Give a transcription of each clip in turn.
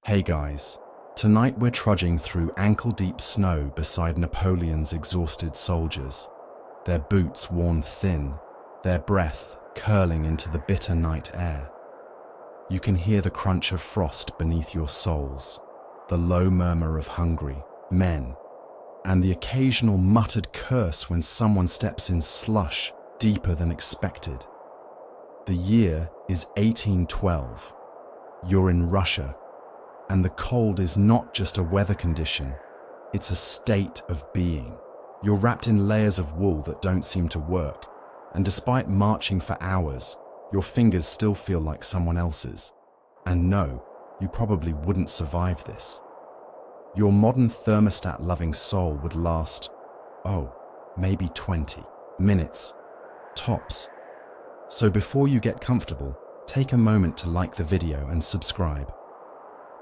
Hey guys, tonight we're trudging through ankle-deep snow beside Napoleon's exhausted soldiers, their boots worn thin, their breath curling into the bitter night air. You can hear the crunch of frost beneath your soles, the low murmur of hungry men, and the occasional muttered curse when someone steps in slush deeper than expected. The year is 1812. You're in Russia. And the cold is not just a weather condition, it's a state of being. You're wrapped in layers of wool that don't seem to work, and despite marching for hours, your fingers still feel like someone else's. And no, you probably wouldn't survive this. Your modern thermostat-loving soul would last, maybe 20 minutes, tops. So before you get comfortable, take a moment to like the video and subscribe.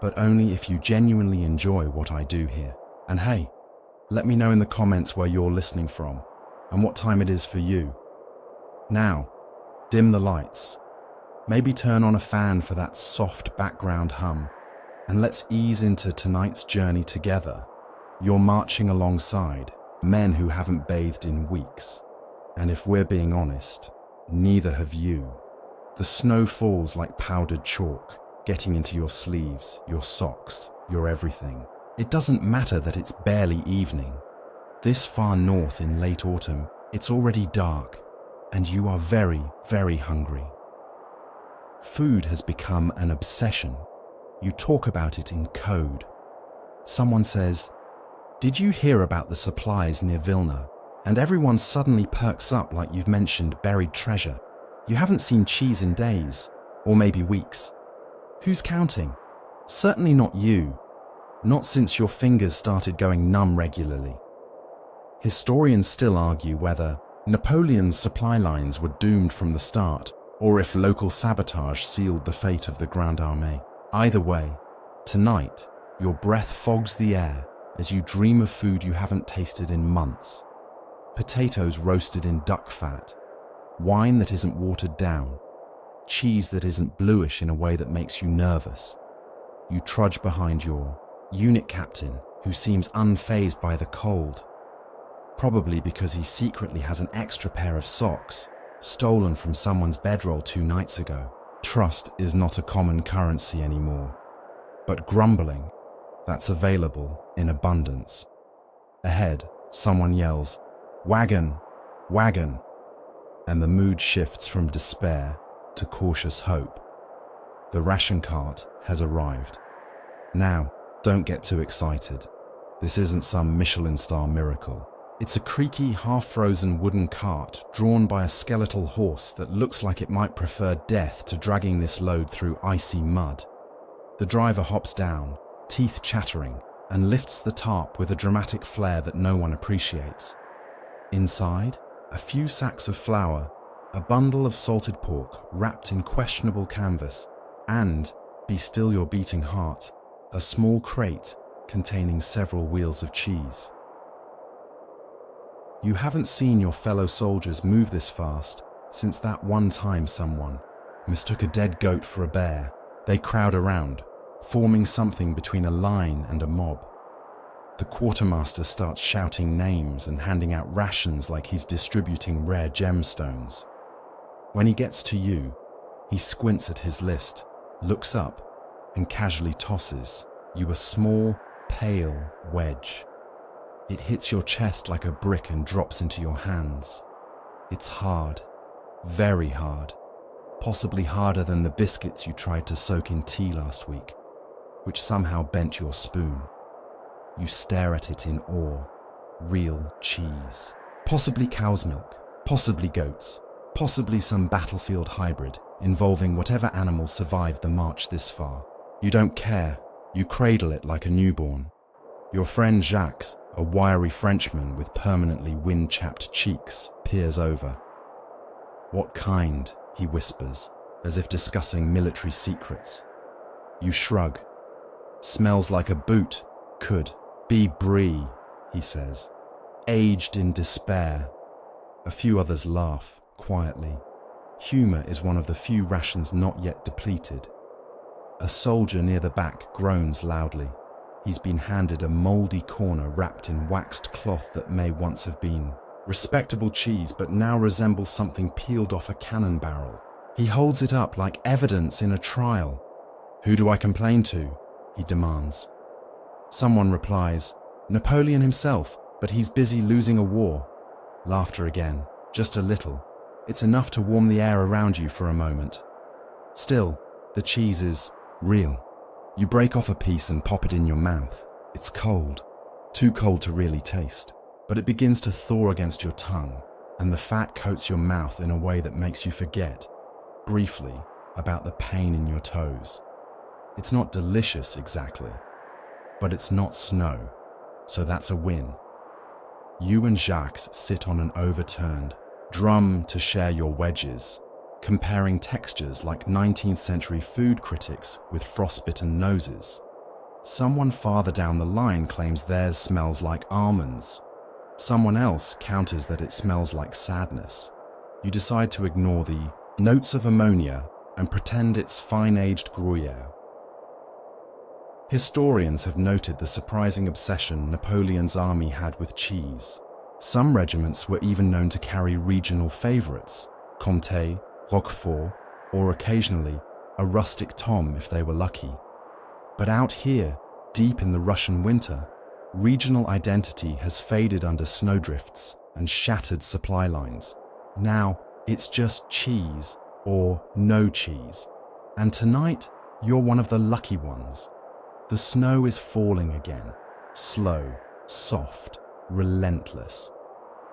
But only if you genuinely enjoy what I do here. And hey, let me know in the comments where you're listening from and what time it is for you. Now, dim the lights. Maybe turn on a fan for that soft background hum, and let's ease into tonight's journey together. You're marching alongside men who haven't bathed in weeks. And if we're being honest, neither have you. The snow falls like powdered chalk, getting into your sleeves, your socks, your everything. It doesn't matter that it's barely evening. This far north in late autumn, it's already dark, and you are very, very hungry. Food has become an obsession. You talk about it in code. Someone says, "Did you hear about the supplies near Vilna?" And everyone suddenly perks up like you've mentioned buried treasure. You haven't seen cheese in days, or maybe weeks. Who's counting? Certainly not you. Not since your fingers started going numb regularly. Historians still argue whether Napoleon's supply lines were doomed from the start, or if local sabotage sealed the fate of the Grand Armée. Either way, tonight, your breath fogs the air as you dream of food you haven't tasted in months. Potatoes roasted in duck fat, wine that isn't watered down, cheese that isn't bluish in a way that makes you nervous. You trudge behind your unit captain, who seems unfazed by the cold, probably because he secretly has an extra pair of socks, stolen from someone's bedroll 2 nights ago. Trust is not a common currency anymore, but grumbling, that's available in abundance. Ahead, someone yells, "Wagon! Wagon!" and the mood shifts from despair to cautious hope. The ration cart has arrived. Now, don't get too excited. This isn't some Michelin star miracle. It's a creaky, half-frozen wooden cart drawn by a skeletal horse that looks like it might prefer death to dragging this load through icy mud. The driver hops down, teeth chattering, and lifts the tarp with a dramatic flair that no one appreciates. Inside, a few sacks of flour, a bundle of salted pork wrapped in questionable canvas, and, be still your beating heart, a small crate containing several wheels of cheese. You haven't seen your fellow soldiers move this fast since that one time someone mistook a dead goat for a bear. They crowd around, forming something between a line and a mob. The quartermaster starts shouting names and handing out rations like he's distributing rare gemstones. When he gets to you, he squints at his list, looks up, and casually tosses you a small, pale wedge. It hits your chest like a brick and drops into your hands. It's hard, very hard, possibly harder than the biscuits you tried to soak in tea last week, which somehow bent your spoon. You stare at it in awe. Real cheese. Possibly cow's milk, possibly goats, possibly some battlefield hybrid involving whatever animal survived the march this far. You don't care. You cradle it like a newborn. Your friend Jacques, a wiry Frenchman with permanently wind-chapped cheeks, peers over. "What kind?" he whispers, as if discussing military secrets. You shrug. "Smells like a boot. Could be brie," he says, aged in despair. A few others laugh, quietly. Humor is one of the few rations not yet depleted. A soldier near the back groans loudly. He's been handed a mouldy corner wrapped in waxed cloth that may once have been respectable cheese but now resembles something peeled off a cannon barrel. He holds it up like evidence in a trial. "Who do I complain to?" he demands. Someone replies, "Napoleon himself, but he's busy losing a war." Laughter again, just a little. It's enough to warm the air around you for a moment. Still, the cheese is real. You break off a piece and pop it in your mouth. It's cold, too cold to really taste, but it begins to thaw against your tongue, and the fat coats your mouth in a way that makes you forget, briefly, about the pain in your toes. It's not delicious exactly, but it's not snow, so that's a win. You and Jacques sit on an overturned drum to share your wedges, comparing textures like 19th century food critics with frostbitten noses. Someone farther down the line claims theirs smells like almonds. Someone else counters that it smells like sadness. You decide to ignore the notes of ammonia and pretend it's fine-aged Gruyere. Historians have noted the surprising obsession Napoleon's army had with cheese. Some regiments were even known to carry regional favorites, Comté, Roquefort, or occasionally a rustic Tom if they were lucky. But out here, deep in the Russian winter, regional identity has faded under snowdrifts and shattered supply lines. Now, it's just cheese or no cheese. And tonight, you're one of the lucky ones. The snow is falling again, slow, soft, relentless.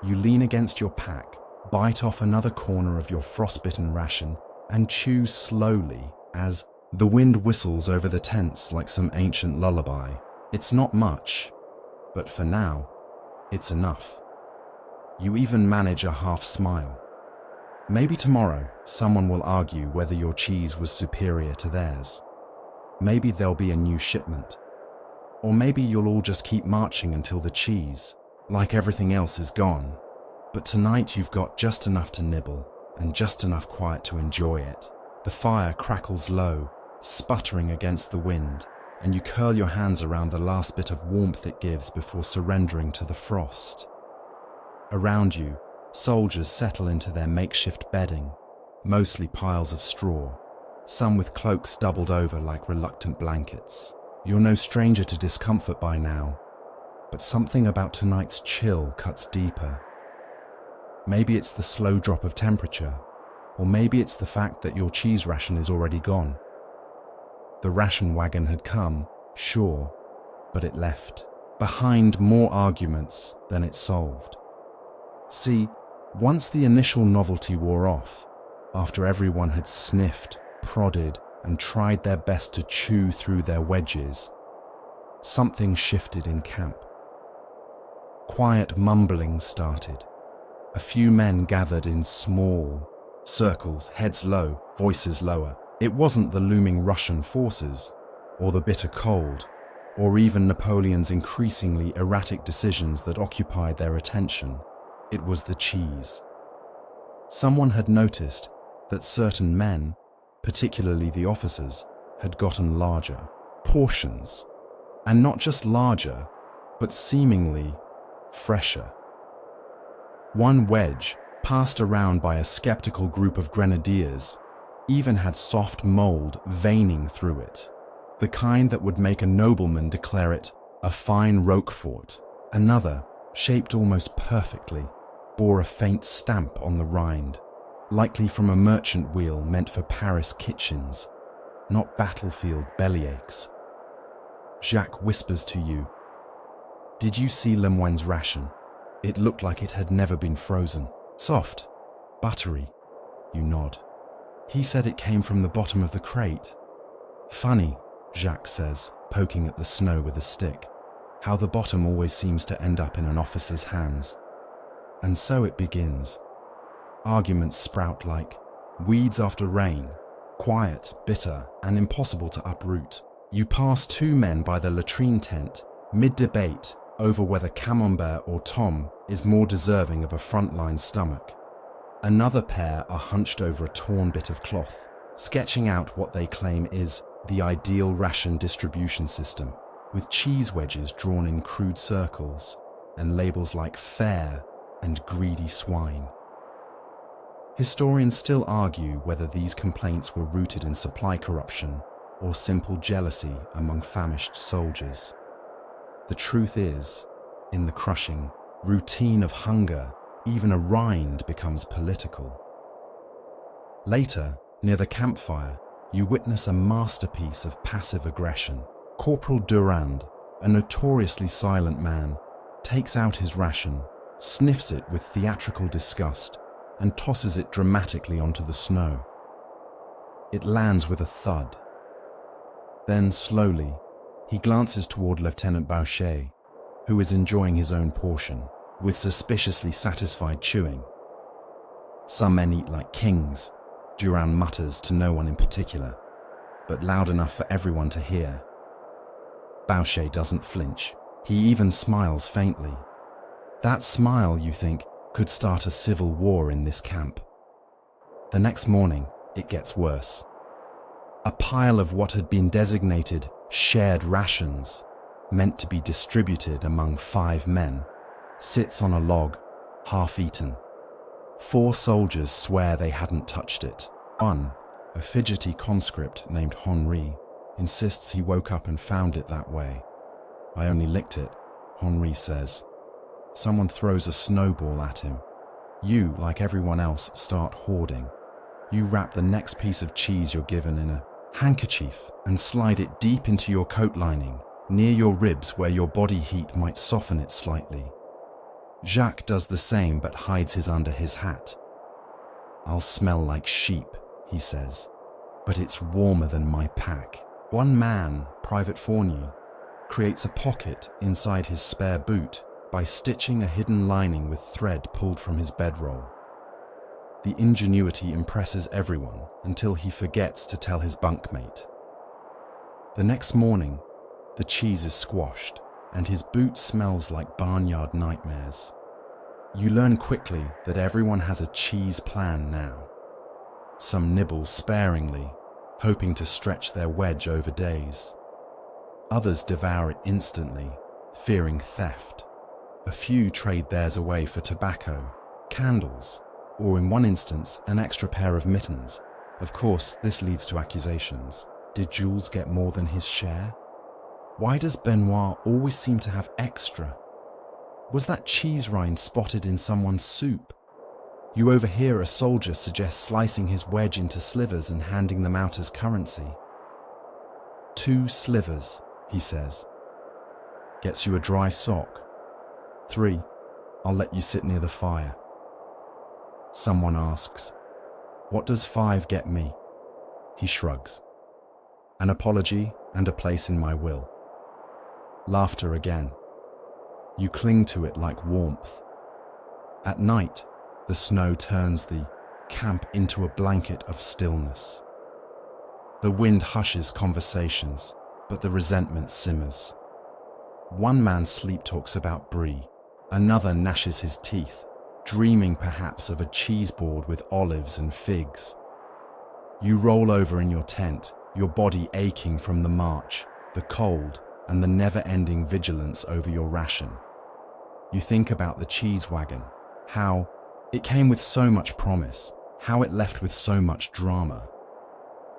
You lean against your pack, bite off another corner of your frostbitten ration, and chew slowly as the wind whistles over the tents like some ancient lullaby. It's not much, but for now, it's enough. You even manage a half smile. Maybe tomorrow, someone will argue whether your cheese was superior to theirs. Maybe there'll be a new shipment. Or maybe you'll all just keep marching until the cheese, like everything else, is gone. But tonight you've got just enough to nibble and just enough quiet to enjoy it. The fire crackles low, sputtering against the wind, and you curl your hands around the last bit of warmth it gives before surrendering to the frost. Around you, soldiers settle into their makeshift bedding, mostly piles of straw, some with cloaks doubled over like reluctant blankets. You're no stranger to discomfort by now, but something about tonight's chill cuts deeper. Maybe it's the slow drop of temperature, or maybe it's the fact that your cheese ration is already gone. The ration wagon had come, sure, but it left behind more arguments than it solved. See, once the initial novelty wore off, after everyone had sniffed, prodded, and tried their best to chew through their wedges, something shifted in camp. Quiet mumbling started. A few men gathered in small circles, heads low, voices lower. It wasn't the looming Russian forces, or the bitter cold, or even Napoleon's increasingly erratic decisions that occupied their attention. It was the cheese. Someone had noticed that certain men, particularly the officers, had gotten larger portions, and not just larger, but seemingly fresher. One wedge, passed around by a skeptical group of grenadiers, even had soft mold veining through it, the kind that would make a nobleman declare it a fine Roquefort. Another, shaped almost perfectly, bore a faint stamp on the rind, likely from a merchant wheel meant for Paris kitchens, not battlefield bellyaches. Jacques whispers to you, "Did you see Lemoine's ration? It looked like it had never been frozen. Soft, buttery." You nod. "He said it came from the bottom of the crate." "Funny," Jacques says, poking at the snow with a stick, "how the bottom always seems to end up in an officer's hands." And so it begins. Arguments sprout like weeds after rain, quiet, bitter, and impossible to uproot. You pass two men by the latrine tent, mid-debate over whether Camembert or Tom is more deserving of a frontline stomach. Another pair are hunched over a torn bit of cloth, sketching out what they claim is The ideal ration distribution system, with cheese wedges drawn in crude circles and labels like fair and greedy swine. Historians still argue whether these complaints were rooted in supply corruption or simple jealousy among famished soldiers. The truth is, in the crushing routine of hunger, even a rind becomes political. Later, near the campfire, you witness a masterpiece of passive aggression. Corporal Durand, a notoriously silent man, takes out his ration, sniffs it with theatrical disgust, and tosses it dramatically onto the snow. It lands with a thud. Then, slowly, he glances toward Lieutenant Boucher, who is enjoying his own portion, with suspiciously satisfied chewing. Some men eat like kings, Durand mutters to no one in particular, but loud enough for everyone to hear. Boucher doesn't flinch. He even smiles faintly. That smile, you think, could start a civil war in this camp. The next morning, it gets worse. A pile of what had been designated shared rations, meant to be distributed among 5 men, sits on a log, half-eaten. 4 soldiers swear they hadn't touched it. One, a fidgety conscript named Henri, insists he woke up and found it that way. I only licked it, Henri says. Someone throws a snowball at him. You, like everyone else, start hoarding. You wrap the next piece of cheese you're given in a handkerchief and slide it deep into your coat lining, near your ribs where your body heat might soften it slightly. Jacques does the same but hides his under his hat. I'll smell like sheep, he says, but it's warmer than my pack. One man, Private Fournier, creates a pocket inside his spare boot by stitching a hidden lining with thread pulled from his bedroll. The ingenuity impresses everyone until he forgets to tell his bunkmate. The next morning, the cheese is squashed, and his boot smells like barnyard nightmares. You learn quickly that everyone has a cheese plan now. Some nibble sparingly, hoping to stretch their wedge over days. Others devour it instantly, fearing theft. A few trade theirs away for tobacco, candles, or in one instance, an extra pair of mittens. Of course, this leads to accusations. Did Jules get more than his share? Why does Benoit always seem to have extra? Was that cheese rind spotted in someone's soup? You overhear a soldier suggest slicing his wedge into slivers and handing them out as currency. 2 slivers, he says. Gets you a dry sock. 3, I'll let you sit near the fire. Someone asks, what does 5 get me? He shrugs. An apology and a place in my will. Laughter again. You cling to it like warmth. At night, the snow turns the camp into a blanket of stillness. The wind hushes conversations, but the resentment simmers. One man sleep talks about brie, another gnashes his teeth, dreaming perhaps of a cheese board with olives and figs. You roll over in your tent, your body aching from the march, the cold, and the never-ending vigilance over your ration. You think about the cheese wagon, how it came with so much promise, how it left with so much drama.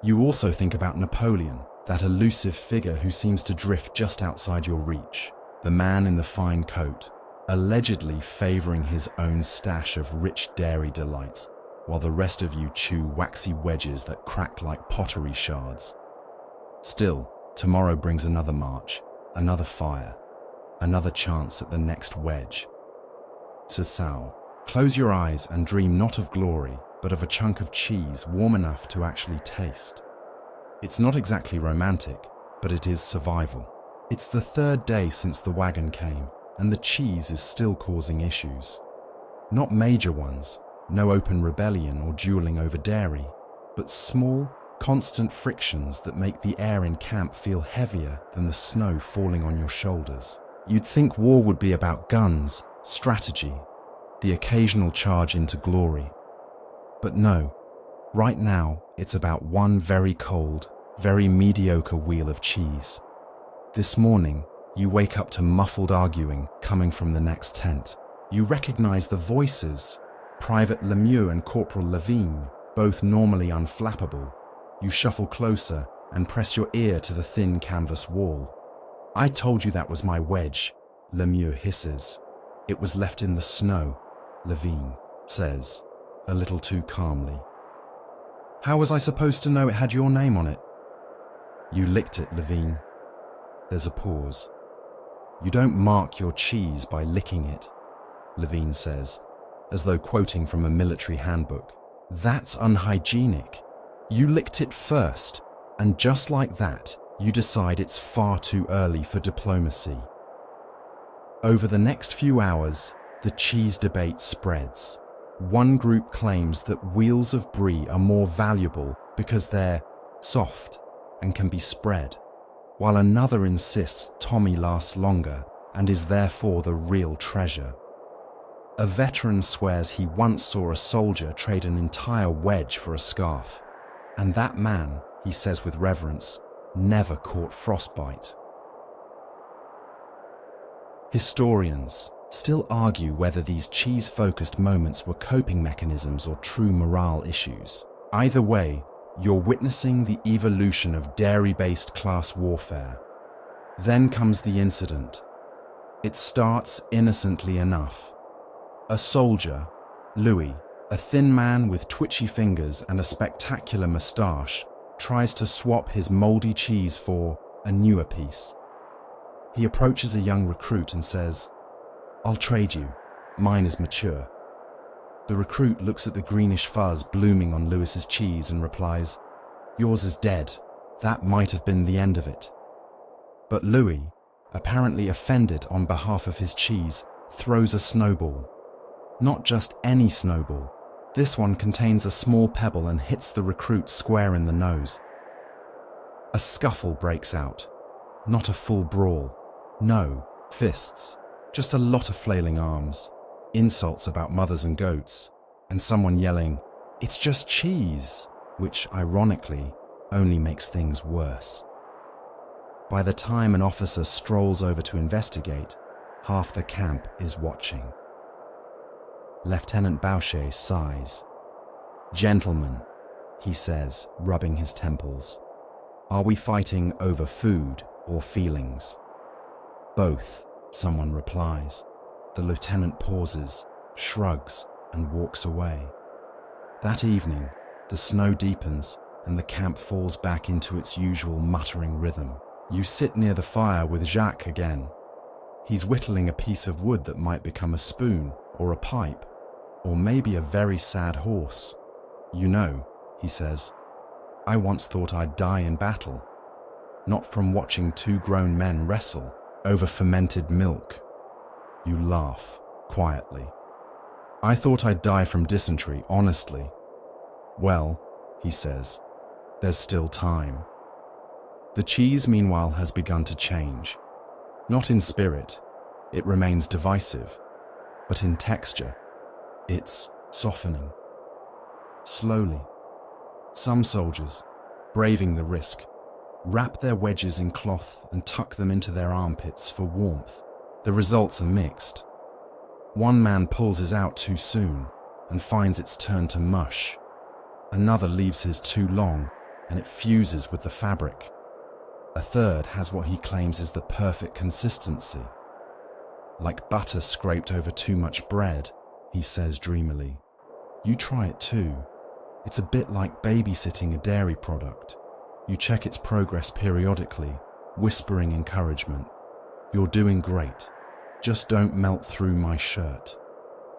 You also think about Napoleon, that elusive figure who seems to drift just outside your reach, the man in the fine coat, allegedly favoring his own stash of rich dairy delights, while the rest of you chew waxy wedges that crack like pottery shards. Still, tomorrow brings another march, another fire, another chance at the next wedge. Sasau, close your eyes and dream not of glory, but of a chunk of cheese warm enough to actually taste. It's not exactly romantic, but it is survival. It's the 3rd day since the wagon came, and the cheese is still causing issues. Not major ones, no open rebellion or dueling over dairy, but small, constant frictions that make the air in camp feel heavier than the snow falling on your shoulders. You'd think war would be about guns, strategy, the occasional charge into glory. But no, right now it's about one very cold, very mediocre wheel of cheese. This morning, you wake up to muffled arguing coming from the next tent. You recognize the voices, Private Lemieux and Corporal Lavigne, both normally unflappable. You shuffle closer and press your ear to the thin canvas wall. "I told you that was my wedge," Lemieux hisses. "It was left in the snow," Lavigne says, a little too calmly. "How was I supposed to know it had your name on it?" "You licked it, Lavigne." There's a pause. "You don't mark your cheese by licking it," Lavigne says, as though quoting from a military handbook. "That's unhygienic. You licked it first, and just like that, you decide it's far too early for diplomacy." Over the next few hours, the cheese debate spreads. One group claims that wheels of brie are more valuable because they're soft and can be spread, while another insists Tommy lasts longer and is therefore the real treasure. A veteran swears he once saw a soldier trade an entire wedge for a scarf, and that man, he says with reverence, never caught frostbite. Historians still argue whether these cheese-focused moments were coping mechanisms or true morale issues. Either way, you're witnessing the evolution of dairy-based class warfare. Then comes the incident. It starts innocently enough. A soldier, Louis, a thin man with twitchy fingers and a spectacular moustache, tries to swap his moldy cheese for a newer piece. He approaches a young recruit and says, "I'll trade you. Mine is mature." The recruit looks at the greenish fuzz blooming on Louis's cheese and replies, "Yours is dead. That might have been the end of it." But Louis, apparently offended on behalf of his cheese, throws a snowball. Not just any snowball. This one contains a small pebble and hits the recruit square in the nose. A scuffle breaks out. Not a full brawl. No fists. Just a lot of flailing arms, insults about mothers and goats, and someone yelling, "It's just cheese," which, ironically, only makes things worse. By the time an officer strolls over to investigate, half the camp is watching. Lieutenant Boucher sighs. "Gentlemen," he says, rubbing his temples, "are we fighting over food or feelings?" "Both," someone replies. The lieutenant pauses, shrugs, and walks away. That evening, the snow deepens and the camp falls back into its usual muttering rhythm. You sit near the fire with Jacques again. He's whittling a piece of wood that might become a spoon or a pipe, or maybe a very sad horse. "You know," he says, "I once thought I'd die in battle. Not from watching two grown men wrestle over fermented milk." You laugh, quietly. "I thought I'd die from dysentery, honestly." "Well," he says, "there's still time." The cheese, meanwhile, has begun to change. Not in spirit, it remains divisive, but in texture, it's softening. Slowly, some soldiers, braving the risk, wrap their wedges in cloth and tuck them into their armpits for warmth. The results are mixed. One man pulls his out too soon and finds it's turned to mush. Another leaves his too long and it fuses with the fabric. A third has what he claims is the perfect consistency. "Like butter scraped over too much bread," he says dreamily. "You try it too. It's a bit like babysitting a dairy product. You check its progress periodically, whispering encouragement. 'You're doing great. Just don't melt through my shirt.'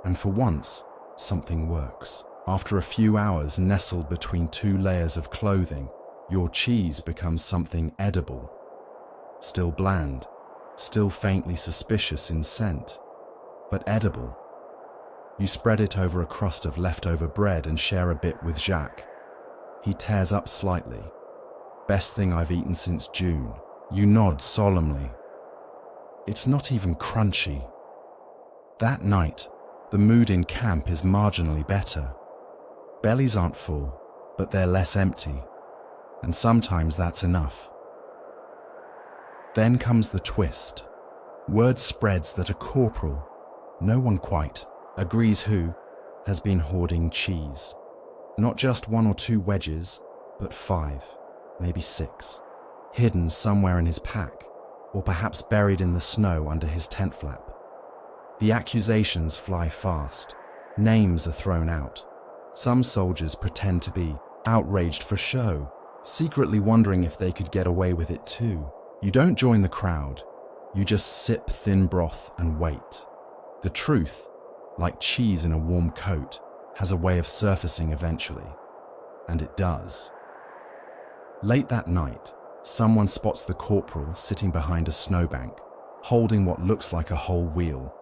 And for once, something works. After a few hours nestled between two layers of clothing, your cheese becomes something edible. Still bland, still faintly suspicious in scent, but edible. You spread it over a crust of leftover bread and share a bit with Jacques. He tears up slightly. "Best thing I've eaten since June." You nod solemnly. It's not even crunchy. That night, the mood in camp is marginally better. Bellies aren't full, but they're less empty. and sometimes that's enough. Then comes the twist. Word spreads that a corporal, no one quite agrees who, has been hoarding cheese. Not just 1 or 2 wedges, but 5, maybe 6, hidden somewhere in his pack, or perhaps buried in the snow under his tent flap. The accusations fly fast. Names are thrown out. Some soldiers pretend to be outraged for show, secretly wondering if they could get away with it too. You don't join the crowd. You just sip thin broth and wait. The truth, like cheese in a warm coat, has a way of surfacing eventually. And it does. Late that night, someone spots the corporal sitting behind a snowbank, holding what looks like a whole wheel.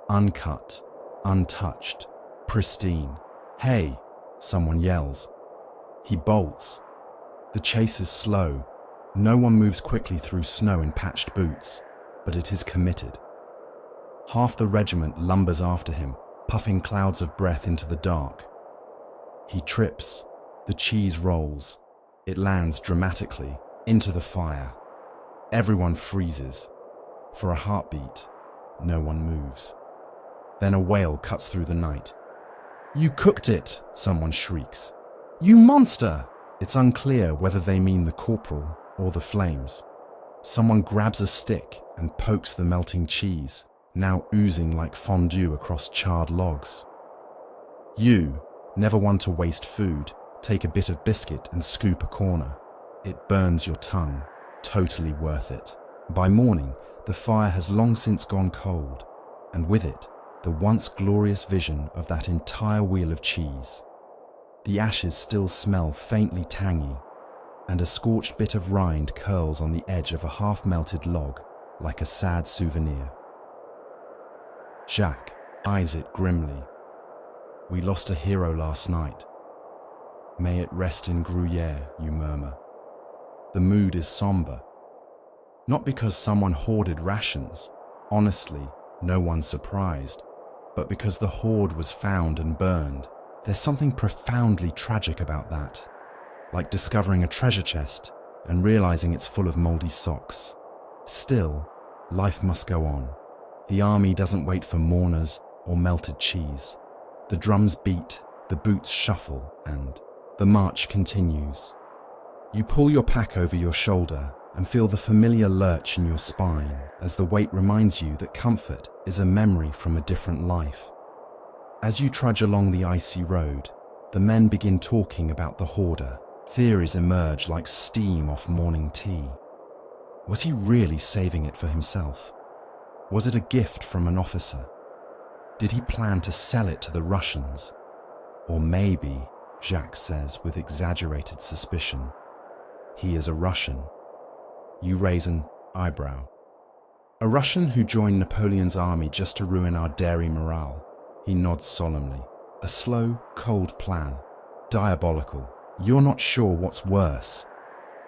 Uncut, untouched, pristine. "Hey!" someone yells. He bolts. The chase is slow. No one moves quickly through snow in patched boots, but it is committed. Half the regiment lumbers after him, puffing clouds of breath into the dark. He trips. The cheese rolls. It lands dramatically into the fire. Everyone freezes. For a heartbeat, no one moves. Then a wail cuts through the night. "You cooked it!" someone shrieks. "You monster!" It's unclear whether they mean the corporal or the flames. Someone grabs a stick and pokes the melting cheese, now oozing like fondue across charred logs. You, never one to waste food, take a bit of biscuit and scoop a corner. It burns your tongue, totally worth it. By morning, the fire has long since gone cold, and with it, the once glorious vision of that entire wheel of cheese. The ashes still smell faintly tangy, and a scorched bit of rind curls on the edge of a half-melted log like a sad souvenir. Jacques eyes it grimly. "We lost a hero last night. May it rest in Gruyere," you murmur. The mood is somber. Not because someone hoarded rations, honestly, no one's surprised, but because the hoard was found and burned. There's something profoundly tragic about that, like discovering a treasure chest and realizing it's full of moldy socks. Still, life must go on. The army doesn't wait for mourners or melted cheese. The drums beat, the boots shuffle, and the march continues. You pull your pack over your shoulder and feel the familiar lurch in your spine as the weight reminds you that comfort is a memory from a different life. As you trudge along the icy road, the men begin talking about the hoarder. Theories emerge like steam off morning tea. Was he really saving it for himself? Was it a gift from an officer? Did he plan to sell it to the Russians? Or maybe, Jacques says with exaggerated suspicion, he is a Russian. You raise an eyebrow. A Russian who joined Napoleon's army just to ruin our dairy morale. He nods solemnly. A slow, cold plan. Diabolical. You're not sure what's worse.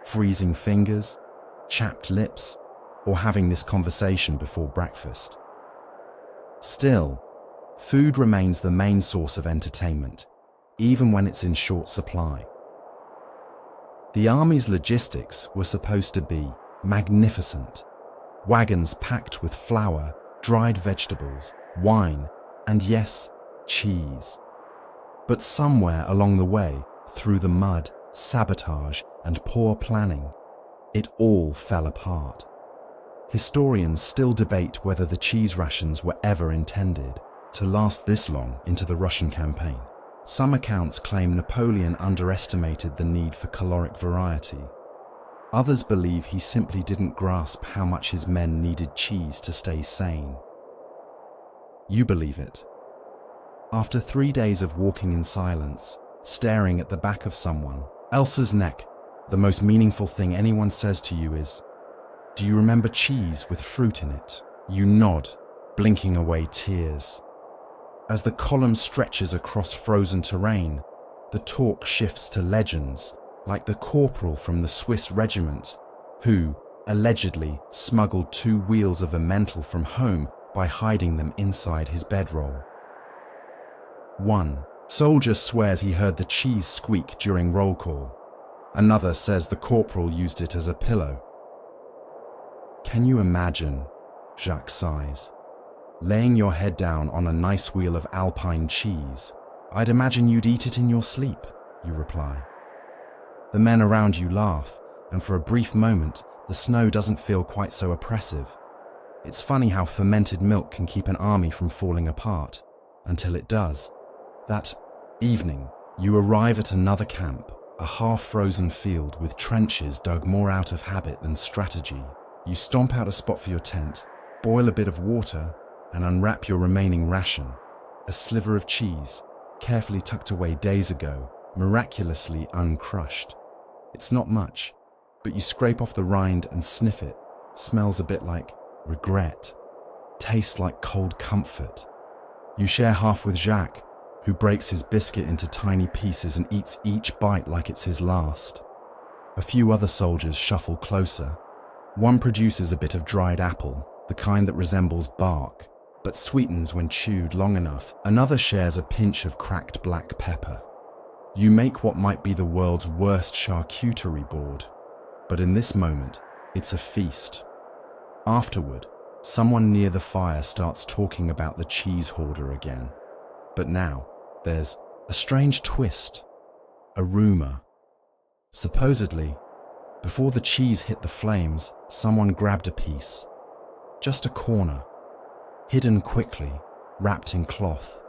Freezing fingers, chapped lips, or having this conversation before breakfast. Still, food remains the main source of entertainment, even when it's in short supply. The army's logistics were supposed to be magnificent. Wagons packed with flour, dried vegetables, wine, and yes, cheese. But somewhere along the way, through the mud, sabotage, and poor planning, it all fell apart. Historians still debate whether the cheese rations were ever intended to last this long into the Russian campaign. Some accounts claim Napoleon underestimated the need for caloric variety. Others believe he simply didn't grasp how much his men needed cheese to stay sane. You believe it. After 3 days of walking in silence, staring at the back of someone else's neck, the most meaningful thing anyone says to you is, "Do you remember cheese with fruit in it?" You nod, blinking away tears. As the column stretches across frozen terrain, the talk shifts to legends, like the corporal from the Swiss regiment, who, allegedly, smuggled 2 wheels of Emmental from home by hiding them inside his bedroll. One soldier swears he heard the cheese squeak during roll call. Another says the corporal used it as a pillow. Can you imagine, Jacques sighs, laying your head down on a nice wheel of Alpine cheese? I'd imagine you'd eat it in your sleep, you reply. The men around you laugh, and for a brief moment, the snow doesn't feel quite so oppressive. It's funny how fermented milk can keep an army from falling apart, until it does. That evening, you arrive at another camp, a half-frozen field with trenches dug more out of habit than strategy. You stomp out a spot for your tent, boil a bit of water, and unwrap your remaining ration, a sliver of cheese, carefully tucked away days ago, miraculously uncrushed. It's not much, but you scrape off the rind and sniff it. Smells a bit like regret. Tastes like cold comfort. You share half with Jacques, who breaks his biscuit into tiny pieces and eats each bite like it's his last. A few other soldiers shuffle closer. One produces a bit of dried apple, the kind that resembles bark, but sweetens when chewed long enough. Another shares a pinch of cracked black pepper. You make what might be the world's worst charcuterie board, but in this moment, it's a feast. Afterward, someone near the fire starts talking about the cheese hoarder again. But now, there's a strange twist, a rumor. Supposedly, before the cheese hit the flames, someone grabbed a piece. Just a corner, hidden quickly, wrapped in cloth.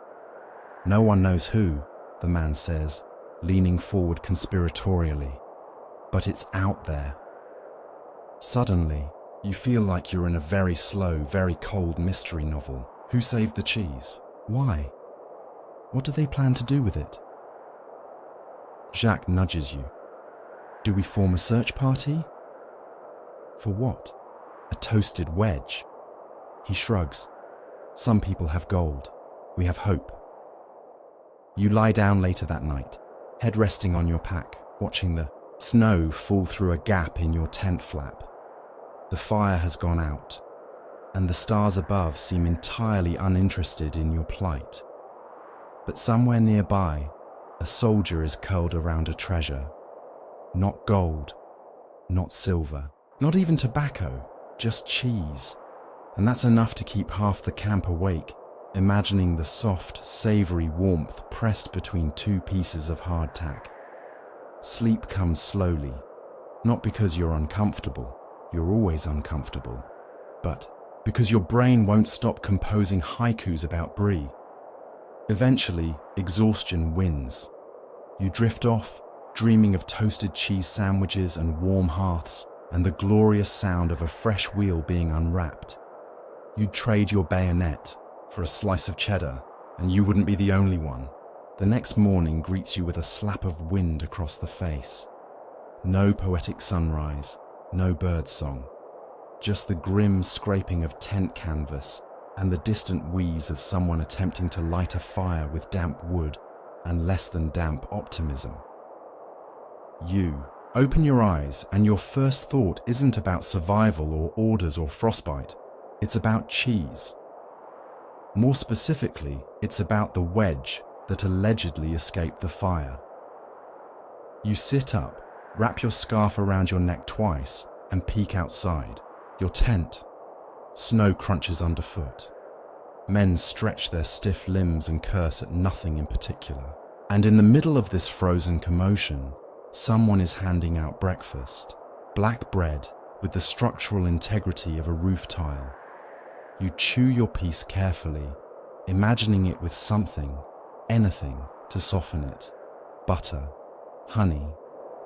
No one knows who, the man says, leaning forward conspiratorially. But it's out there. Suddenly, you feel like you're in a very slow, very cold mystery novel. Who saved the cheese? Why? What do they plan to do with it? Jacques nudges you. Do we form a search party? For what? A toasted wedge. He shrugs. Some people have gold. We have hope. You lie down later that night, head resting on your pack, watching the snow fall through a gap in your tent flap. The fire has gone out, and the stars above seem entirely uninterested in your plight. But somewhere nearby, a soldier is curled around a treasure. Not gold, not silver, not even tobacco, just cheese. And that's enough to keep half the camp awake, imagining the soft, savory warmth pressed between two pieces of hardtack. Sleep comes slowly, not because you're uncomfortable, you're always uncomfortable, but because your brain won't stop composing haikus about brie. Eventually, exhaustion wins. You drift off, dreaming of toasted cheese sandwiches and warm hearths and the glorious sound of a fresh wheel being unwrapped. You'd trade your bayonet for a slice of cheddar, and you wouldn't be the only one. The next morning greets you with a slap of wind across the face. No poetic sunrise, no birdsong, just the grim scraping of tent canvas and the distant wheeze of someone attempting to light a fire with damp wood and less than damp optimism. You open your eyes and your first thought isn't about survival or orders or frostbite, it's about cheese. More specifically, it's about the wedge that allegedly escaped the fire. You sit up, wrap your scarf around your neck twice, and peek outside. Your tent. Snow crunches underfoot. Men stretch their stiff limbs and curse at nothing in particular. And in the middle of this frozen commotion, someone is handing out breakfast. Black bread with the structural integrity of a roof tile. You chew your piece carefully, imagining it with something, anything, to soften it. Butter, honey,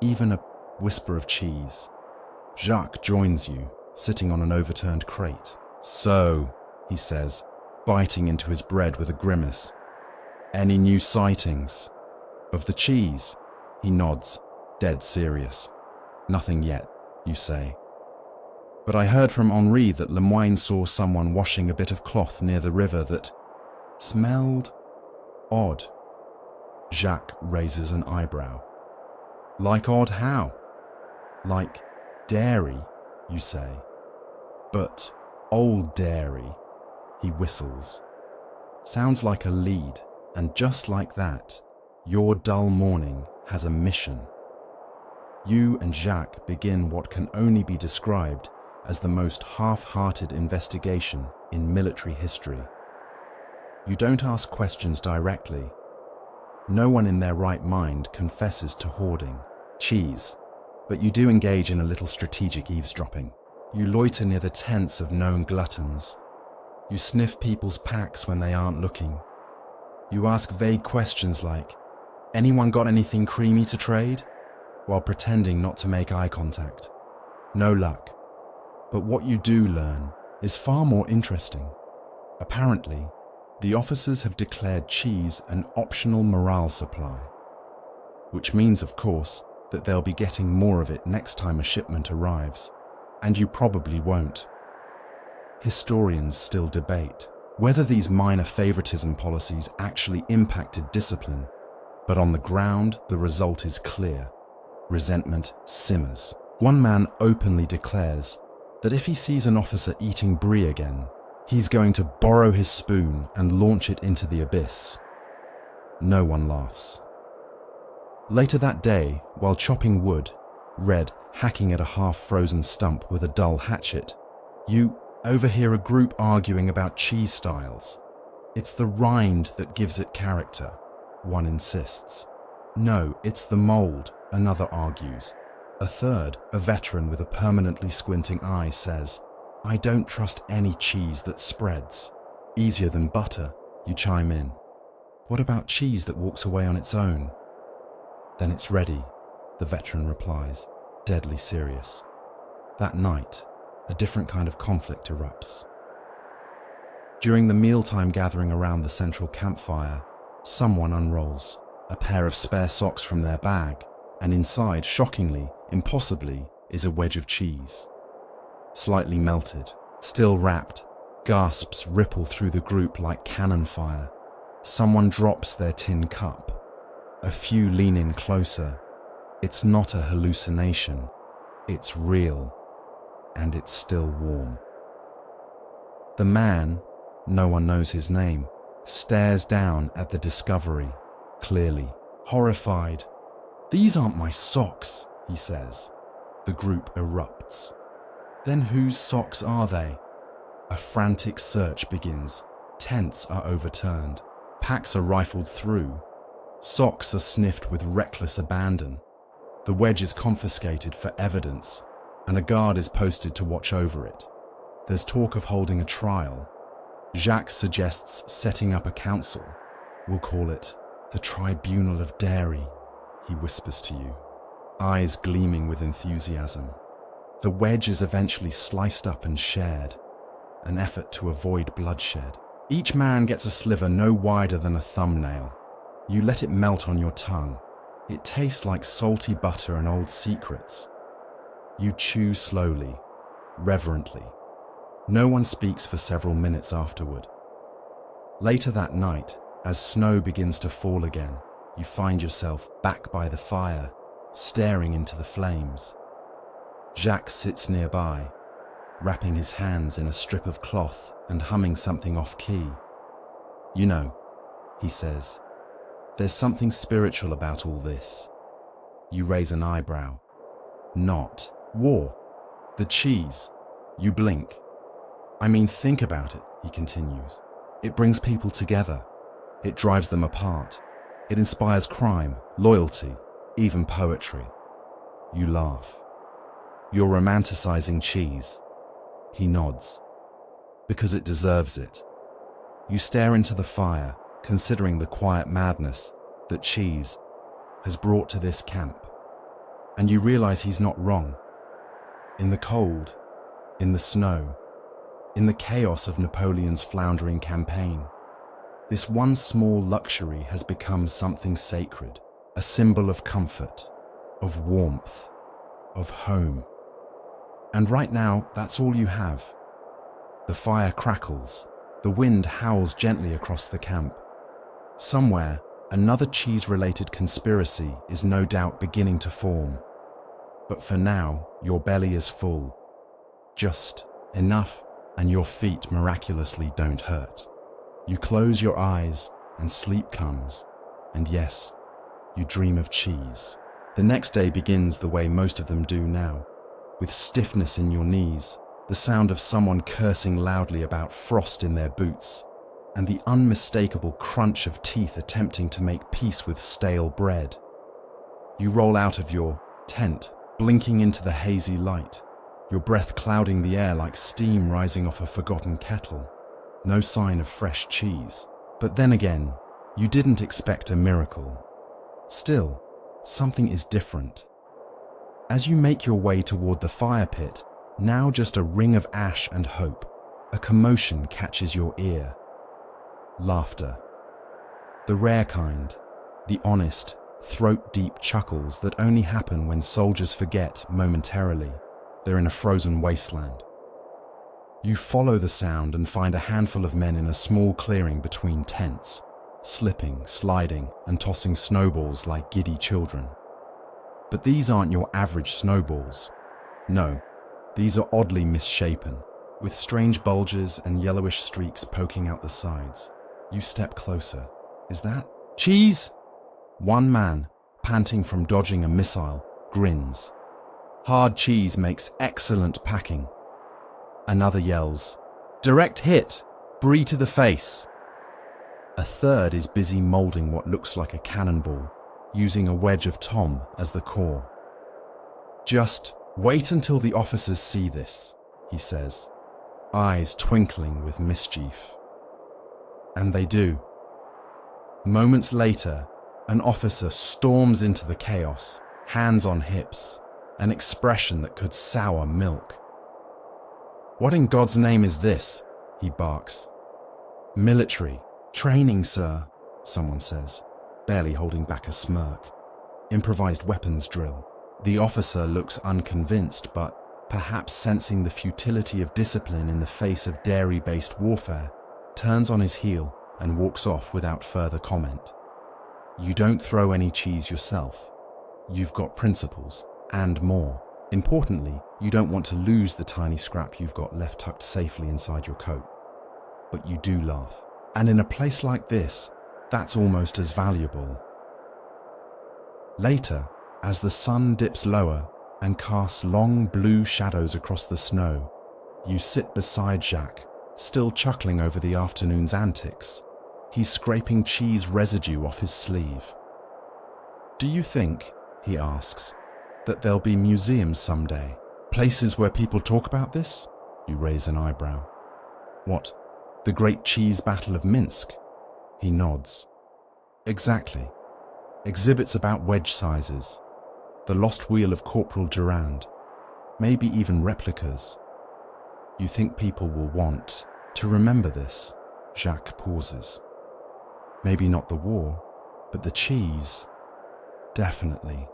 even a whisper of cheese. Jacques joins you, sitting on an overturned crate. So, he says, biting into his bread with a grimace. Any new sightings? Of the cheese? He nods, dead serious. Nothing yet, you say. But I heard from Henri that Lemoyne saw someone washing a bit of cloth near the river that smelled odd. Jacques raises an eyebrow. Like odd how? Like dairy, you say. But old dairy, he whistles. Sounds like a lead, and just like that, your dull morning has a mission. You and Jacques begin what can only be described as the most half-hearted investigation in military history. You don't ask questions directly. No one in their right mind confesses to hoarding cheese, but you do engage in a little strategic eavesdropping. You loiter near the tents of known gluttons. You sniff people's packs when they aren't looking. You ask vague questions like, "Anyone got anything creamy to trade?" while pretending not to make eye contact. No luck. But what you do learn is far more interesting. Apparently, the officers have declared cheese an optional morale supply, which means, of course, that they'll be getting more of it next time a shipment arrives, and you probably won't. Historians still debate whether these minor favoritism policies actually impacted discipline, but on the ground, the result is clear. Resentment simmers. One man openly declares that if he sees an officer eating brie again, he's going to borrow his spoon and launch it into the abyss. No one laughs. Later that day, while chopping wood, Red hacking at a half-frozen stump with a dull hatchet, you overhear a group arguing about cheese styles. "It's the rind that gives it character," one insists. "No, it's the mold," another argues. A third, a veteran with a permanently squinting eye, says, "I don't trust any cheese that spreads." "Easier than butter," you chime in. "What about cheese that walks away on its own?" "Then it's ready," the veteran replies, deadly serious. That night, a different kind of conflict erupts. During the mealtime gathering around the central campfire, someone unrolls a pair of spare socks from their bag, and inside, shockingly, impossibly, is a wedge of cheese. Slightly melted, still wrapped, gasps ripple through the group like cannon fire. Someone drops their tin cup. A few lean in closer. It's not a hallucination. It's real. And it's still warm. The man, no one knows his name, stares down at the discovery, clearly horrified. "These aren't my socks," he says. The group erupts. "Then whose socks are they?" A frantic search begins. Tents are overturned. Packs are rifled through. Socks are sniffed with reckless abandon. The wedge is confiscated for evidence, and a guard is posted to watch over it. There's talk of holding a trial. Jacques suggests setting up a council. "We'll call it the Tribunal of Dairy," he whispers to you, eyes gleaming with enthusiasm. The wedge is eventually sliced up and shared, an effort to avoid bloodshed. Each man gets a sliver no wider than a thumbnail. You let it melt on your tongue. It tastes like salty butter and old secrets. You chew slowly, reverently. No one speaks for several minutes afterward. Later that night, as snow begins to fall again, you find yourself back by the fire, staring into the flames. Jacques sits nearby, wrapping his hands in a strip of cloth and humming something off-key. "You know," he says, "there's something spiritual about all this." You raise an eyebrow. "Not war. The cheese." You blink. "I mean, think about it," he continues. "It brings people together. It drives them apart. It inspires crime, loyalty, even poetry." You laugh. "You're romanticizing cheese." He nods. "Because it deserves it." You stare into the fire, considering the quiet madness that cheese has brought to this camp. And you realize he's not wrong. In the cold, in the snow, in the chaos of Napoleon's floundering campaign, this one small luxury has become something sacred, a symbol of comfort, of warmth, of home. And right now, that's all you have. The fire crackles, the wind howls gently across the camp. Somewhere, another cheese-related conspiracy is no doubt beginning to form. But for now, your belly is full. Just enough, and your feet miraculously don't hurt. You close your eyes, and sleep comes. And yes, you dream of cheese. The next day begins the way most of them do now, with stiffness in your knees, the sound of someone cursing loudly about frost in their boots, and the unmistakable crunch of teeth attempting to make peace with stale bread. You roll out of your tent, blinking into the hazy light, your breath clouding the air like steam rising off a forgotten kettle. No sign of fresh cheese. But then again, you didn't expect a miracle. Still, something is different. As you make your way toward the fire pit, now just a ring of ash and hope, a commotion catches your ear. Laughter. The rare kind, the honest, throat-deep chuckles that only happen when soldiers forget momentarily they're in a frozen wasteland. You follow the sound and find a handful of men in a small clearing between tents, slipping, sliding, and tossing snowballs like giddy children. But these aren't your average snowballs. No, these are oddly misshapen, with strange bulges and yellowish streaks poking out the sides. You step closer. Is that cheese? One man, panting from dodging a missile, grins. Hard cheese makes excellent packing. Another yells, "Direct hit! Brie to the face!" A third is busy molding what looks like a cannonball, using a wedge of Tom as the core. "Just wait until the officers see this," he says, eyes twinkling with mischief. And they do. Moments later, an officer storms into the chaos, hands on hips, an expression that could sour milk. "What in God's name is this?" he barks. "Military. Training, sir," someone says, barely holding back a smirk. "Improvised weapons drill." The officer looks unconvinced, but perhaps sensing the futility of discipline in the face of dairy-based warfare, turns on his heel and walks off without further comment. You don't throw any cheese yourself. You've got principles, and more. Importantly, you don't want to lose the tiny scrap you've got left tucked safely inside your coat. But you do laugh. And in a place like this, that's almost as valuable. Later, as the sun dips lower and casts long blue shadows across the snow, you sit beside Jacques, still chuckling over the afternoon's antics. He's scraping cheese residue off his sleeve. "Do you think," he asks, "that there'll be museums someday? Places where people talk about this?" You raise an eyebrow. "What, the Great Cheese Battle of Minsk?" He nods. "Exactly. Exhibits about wedge sizes, the lost wheel of Corporal Durand, maybe even replicas. You think people will want to remember this?" Jacques pauses. "Maybe not the war, but the cheese. Definitely."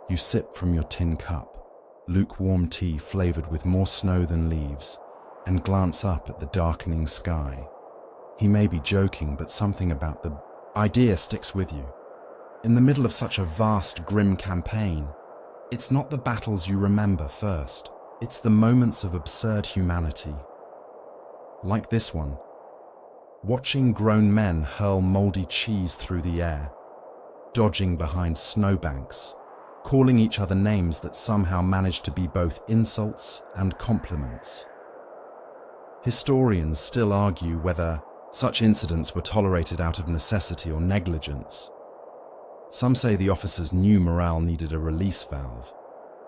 You sip from your tin cup, lukewarm tea flavored with more snow than leaves, and glance up at the darkening sky. He may be joking, but something about the idea sticks with you. In the middle of such a vast, grim campaign, it's not the battles you remember first, it's the moments of absurd humanity. Like this one. Watching grown men hurl moldy cheese through the air, dodging behind snowbanks, calling each other names that somehow manage to be both insults and compliments. Historians still argue whether such incidents were tolerated out of necessity or negligence. Some say the officers knew morale needed a release valve.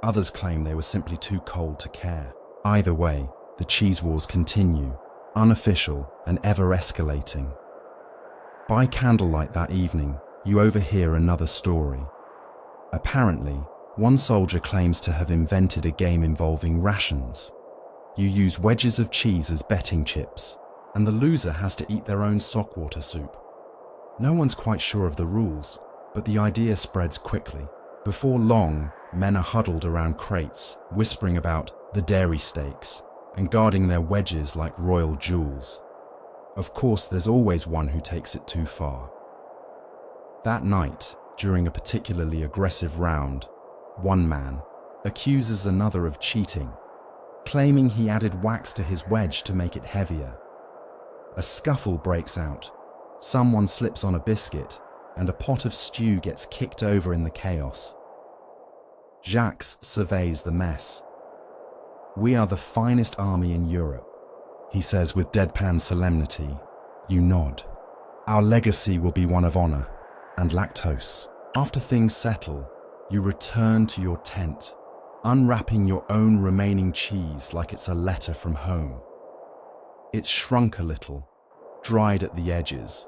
Others claim they were simply too cold to care. Either way, the cheese wars continue, unofficial and ever escalating. By candlelight that evening, you overhear another story. Apparently, one soldier claims to have invented a game involving rations. You use wedges of cheese as betting chips, and the loser has to eat their own sockwater soup. No one's quite sure of the rules, but the idea spreads quickly. Before long, men are huddled around crates, whispering about the dairy steaks, and guarding their wedges like royal jewels. Of course, there's always one who takes it too far. That night, during a particularly aggressive round, one man accuses another of cheating, claiming he added wax to his wedge to make it heavier. A scuffle breaks out, someone slips on a biscuit, and a pot of stew gets kicked over in the chaos. Jacques surveys the mess. "We are the finest army in Europe," he says with deadpan solemnity. You nod. "Our legacy will be one of honor and lactose." After things settle, you return to your tent, unwrapping your own remaining cheese like it's a letter from home. It's shrunk a little, dried at the edges,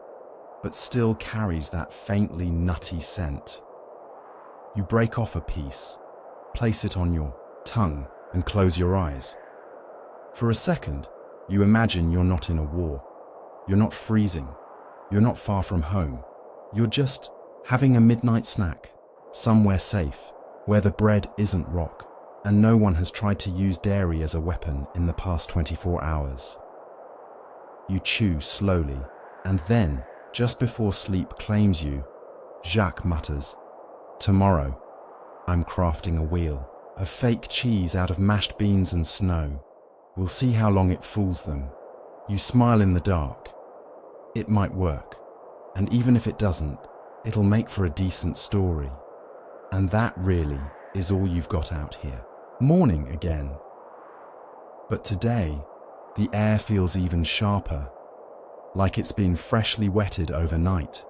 but still carries that faintly nutty scent. You break off a piece, place it on your tongue, and close your eyes. For a second, you imagine you're not in a war. You're not freezing. You're not far from home. You're just having a midnight snack, somewhere safe, where the bread isn't rock, and no one has tried to use dairy as a weapon in the past 24 hours. You chew slowly, and then, just before sleep claims you, Jacques mutters, "Tomorrow, I'm crafting a wheel of fake cheese out of mashed beans and snow. We'll see how long it fools them." You smile in the dark. It might work, and even if it doesn't, it'll make for a decent story. And that really is all you've got out here. Morning again. But today, the air feels even sharper, like it's been freshly wetted overnight,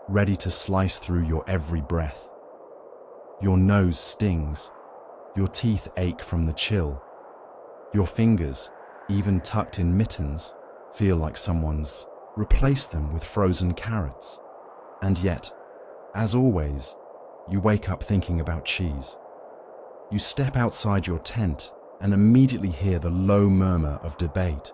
ready to slice through your every breath. Your nose stings, your teeth ache from the chill. Your fingers, even tucked in mittens, feel like someone's replaced them with frozen carrots. And yet, as always, you wake up thinking about cheese. You step outside your tent and immediately hear the low murmur of debate.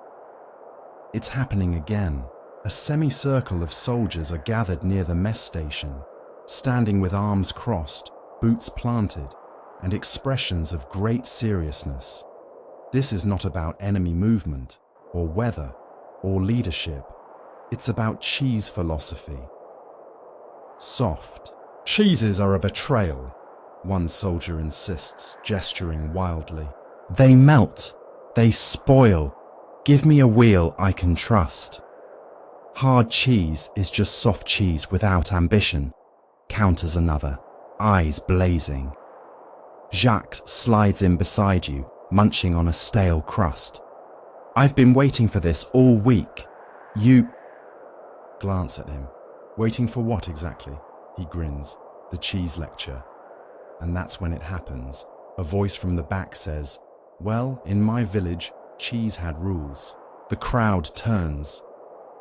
It's happening again. A semicircle of soldiers are gathered near the mess station, standing with arms crossed, boots planted, and expressions of great seriousness. This is not about enemy movement, or weather, or leadership. It's about cheese philosophy. Soft. "Cheeses are a betrayal," one soldier insists, gesturing wildly. "They melt. They spoil. Give me a wheel I can trust." "Hard cheese is just soft cheese without ambition," counters another, eyes blazing. Jacques slides in beside you, munching on a stale crust. "I've been waiting for this all week. You..." Glance at him. "Waiting for what exactly?" He grins. "The cheese lecture." And that's when it happens. A voice from the back says, "Well, in my village, cheese had rules." The crowd turns.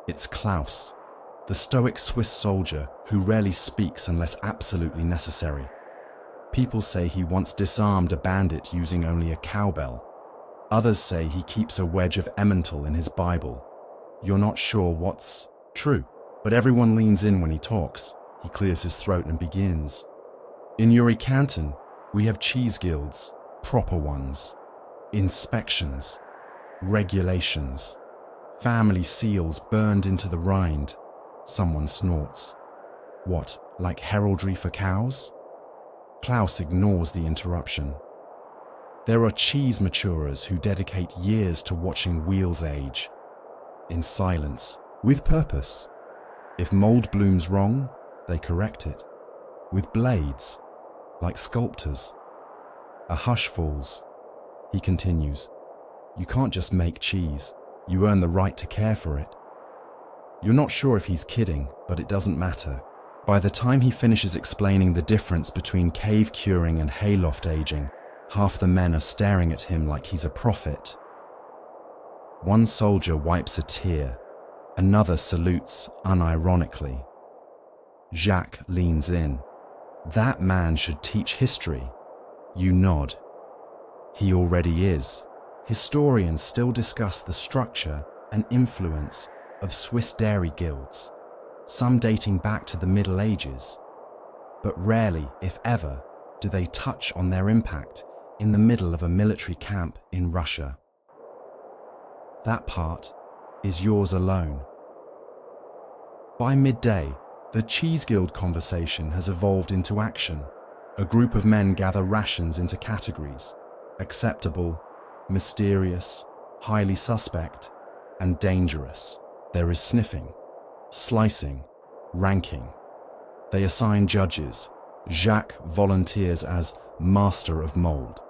It's Klaus, the stoic Swiss soldier who rarely speaks unless absolutely necessary. People say he once disarmed a bandit using only a cowbell. Others say he keeps a wedge of Emmental in his Bible. You're not sure what's true, but everyone leans in when he talks. He clears his throat and begins. "In Uri Canton, we have cheese guilds, proper ones. Inspections, regulations, family seals burned into the rind." Someone snorts. "What, like heraldry for cows?" Klaus ignores the interruption. "There are cheese maturers who dedicate years to watching wheels age. In silence, with purpose. If mold blooms wrong, they correct it. With blades, like sculptors." A hush falls. He continues. "You can't just make cheese. You earn the right to care for it." You're not sure if he's kidding, but it doesn't matter. By the time he finishes explaining the difference between cave curing and hayloft aging, half the men are staring at him like he's a prophet. One soldier wipes a tear. Another salutes unironically. Jacques leans in. "That man should teach history." You nod. He already is. Historians still discuss the structure and influence of Swiss dairy guilds, some dating back to the Middle Ages, but rarely, if ever, do they touch on their impact in the middle of a military camp in Russia. That part is yours alone. By midday, the Cheese Guild conversation has evolved into action. A group of men gather rations into categories: acceptable, mysterious, highly suspect, and dangerous. There is sniffing, slicing, ranking. They assign judges. Jacques volunteers as master of mold.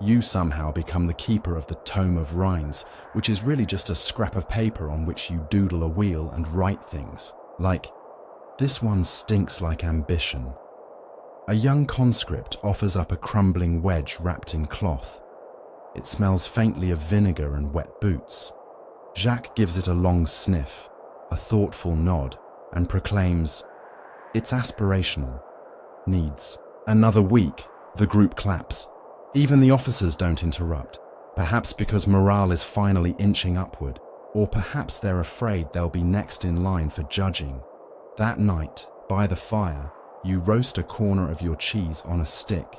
You somehow become the keeper of the Tome of Rhymes, which is really just a scrap of paper on which you doodle a wheel and write things, like, "This one stinks like ambition." A young conscript offers up a crumbling wedge wrapped in cloth. It smells faintly of vinegar and wet boots. Jacques gives it a long sniff, a thoughtful nod, and proclaims, "It's aspirational. Needs another week." The group claps. Even the officers don't interrupt, perhaps because morale is finally inching upward, or perhaps they're afraid they'll be next in line for judging. That night, by the fire, you roast a corner of your cheese on a stick.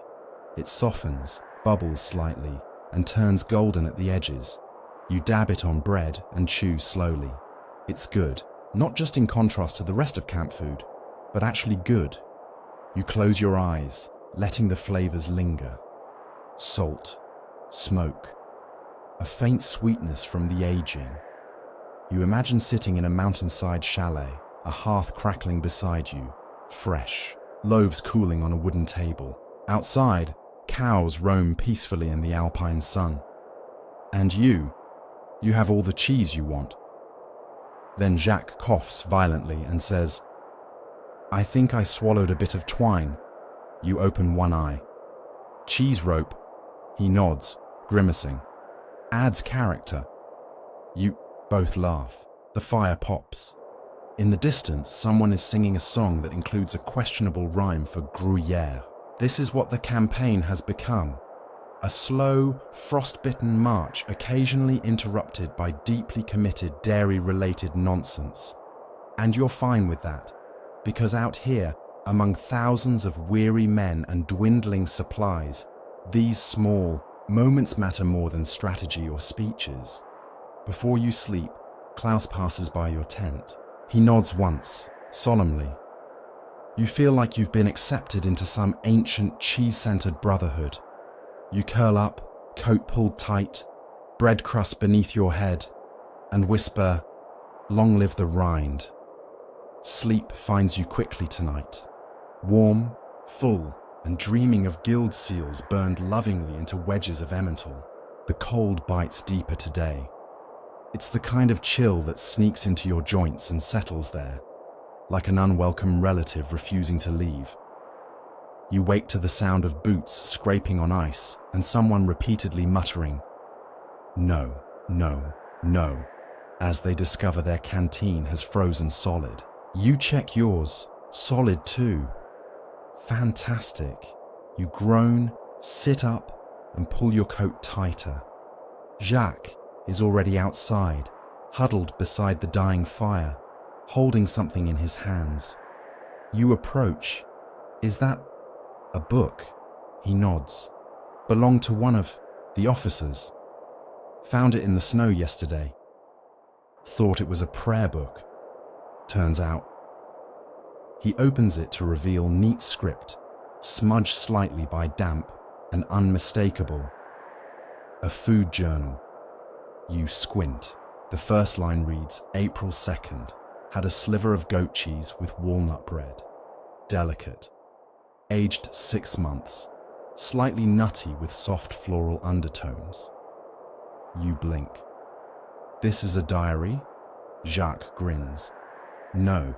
It softens, bubbles slightly, and turns golden at the edges. You dab it on bread and chew slowly. It's good, not just in contrast to the rest of camp food, but actually good. You close your eyes, letting the flavors linger. Salt, smoke, a faint sweetness from the aging. You imagine sitting in a mountainside chalet, a hearth crackling beside you, fresh, loaves cooling on a wooden table. Outside, cows roam peacefully in the alpine sun. And you have all the cheese you want. Then Jacques coughs violently and says, "I think I swallowed a bit of twine." You open one eye. "Cheese rope." He nods, grimacing. "Adds character." You both laugh. The fire pops. In the distance, someone is singing a song that includes a questionable rhyme for Gruyère. This is what the campaign has become. A slow, frost-bitten march occasionally interrupted by deeply committed dairy-related nonsense. And you're fine with that, because out here, among thousands of weary men and dwindling supplies, these small moments matter more than strategy or speeches. Before you sleep, Klaus passes by your tent. He nods once, solemnly. You feel like you've been accepted into some ancient cheese-centered brotherhood. You curl up, coat pulled tight, bread crust beneath your head, and whisper, "Long live the rind." Sleep finds you quickly tonight, warm, full, and dreaming of guild seals burned lovingly into wedges of emmental. The cold bites deeper today. It's the kind of chill that sneaks into your joints and settles there, like an unwelcome relative refusing to leave. You wake to the sound of boots scraping on ice and someone repeatedly muttering, "No, no, no," as they discover their canteen has frozen solid. You check yours, solid too. Fantastic. You groan, sit up, and pull your coat tighter. Jacques is already outside, huddled beside the dying fire, holding something in his hands. You approach. "Is that a book?" He nods. "Belonged to one of the officers. Found it in the snow yesterday. Thought it was a prayer book. Turns out." He opens it to reveal neat script, smudged slightly by damp and unmistakable. A food journal. You squint. The first line reads, "April 2nd. Had a sliver of goat cheese with walnut bread. Delicate. Aged 6 months. Slightly nutty with soft floral undertones." You blink. "This is a diary?" Jacques grins. "No,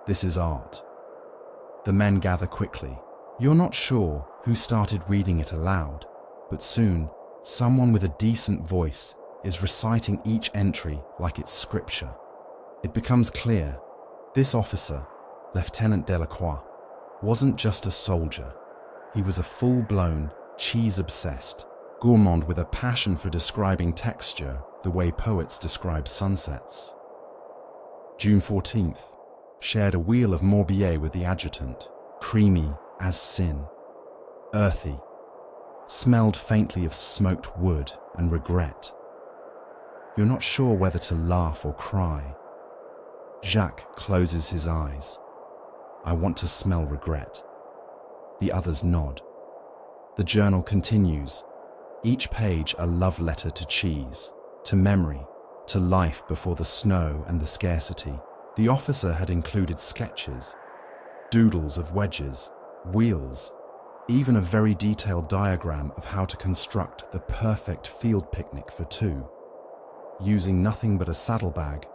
this is art." The men gather quickly. You're not sure who started reading it aloud, but soon, someone with a decent voice is reciting each entry like it's scripture. It becomes clear, this officer, Lieutenant Delacroix, wasn't just a soldier. He was a full-blown, cheese-obsessed, gourmand with a passion for describing texture the way poets describe sunsets. June 14th. Shared a wheel of Morbier with the adjutant, creamy as sin, earthy, smelled faintly of smoked wood and regret. You're not sure whether to laugh or cry. Jacques closes his eyes. "I want to smell regret." The others nod. The journal continues, each page a love letter to cheese, to memory, to life before the snow and the scarcity. The officer had included sketches, doodles of wedges, wheels, even a very detailed diagram of how to construct the perfect field picnic for two, using nothing but a saddlebag,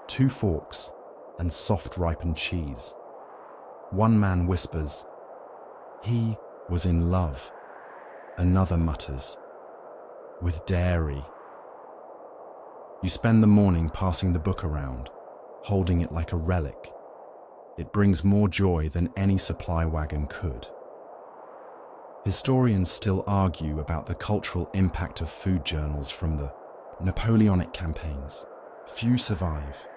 2 forks, and soft ripened cheese. One man whispers, "He was in love." Another mutters, "With dairy." You spend the morning passing the book around, holding it like a relic. It brings more joy than any supply wagon could. Historians still argue about the cultural impact of food journals from the Napoleonic campaigns. Few survive.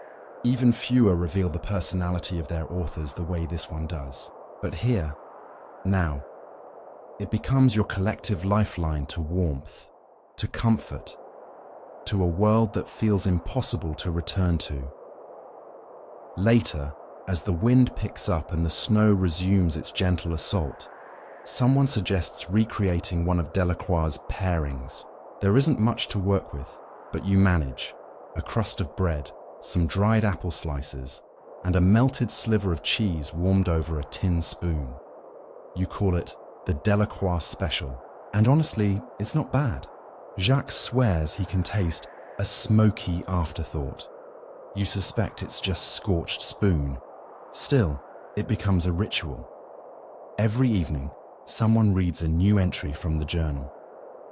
Even fewer reveal the personality of their authors the way this one does. But here, now, it becomes your collective lifeline to warmth, to comfort, to a world that feels impossible to return to. Later, as the wind picks up and the snow resumes its gentle assault, someone suggests recreating one of Delacroix's pairings. There isn't much to work with, but you manage. A crust of bread, some dried apple slices, and a melted sliver of cheese warmed over a tin spoon. You call it the Delacroix Special, and honestly, it's not bad. Jacques swears he can taste a smoky afterthought. You suspect it's just scorched spoon. Still, it becomes a ritual. Every evening, someone reads a new entry from the journal,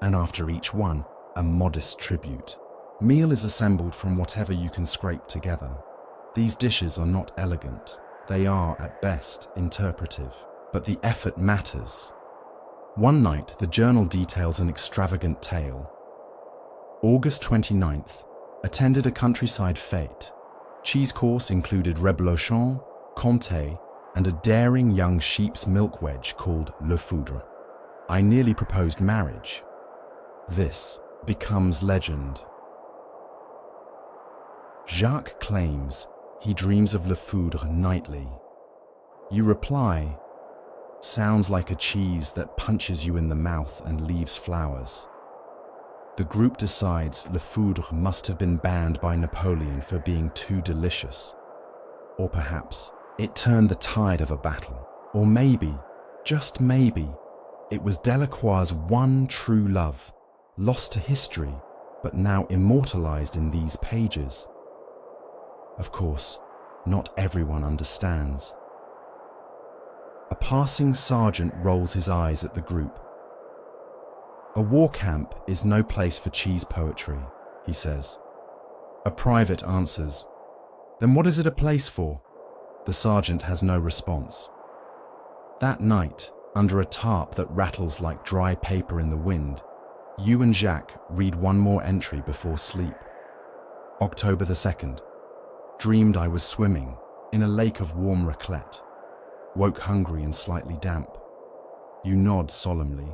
and after each one, a modest tribute. Meal is assembled from whatever you can scrape together. These dishes are not elegant. They are, at best, interpretive. But the effort matters. One night, the journal details an extravagant tale. August 29th, attended a countryside fete. Cheese course included reblochon, comté, and a daring young sheep's milk wedge called le foudre. I nearly proposed marriage. This becomes legend. Jacques claims he dreams of le foudre nightly. You reply, "Sounds like a cheese that punches you in the mouth and leaves flowers." The group decides le foudre must have been banned by Napoleon for being too delicious. Or perhaps it turned the tide of a battle. Or maybe, just maybe, it was Delacroix's one true love, lost to history, but now immortalized in these pages. Of course, not everyone understands. A passing sergeant rolls his eyes at the group. "A war camp is no place for cheese poetry," he says. A private answers, "Then what is it a place for?" The sergeant has no response. That night, under a tarp that rattles like dry paper in the wind, you and Jacques read one more entry before sleep. October the 2nd. Dreamed I was swimming in a lake of warm raclette. Woke hungry and slightly damp. You nod solemnly.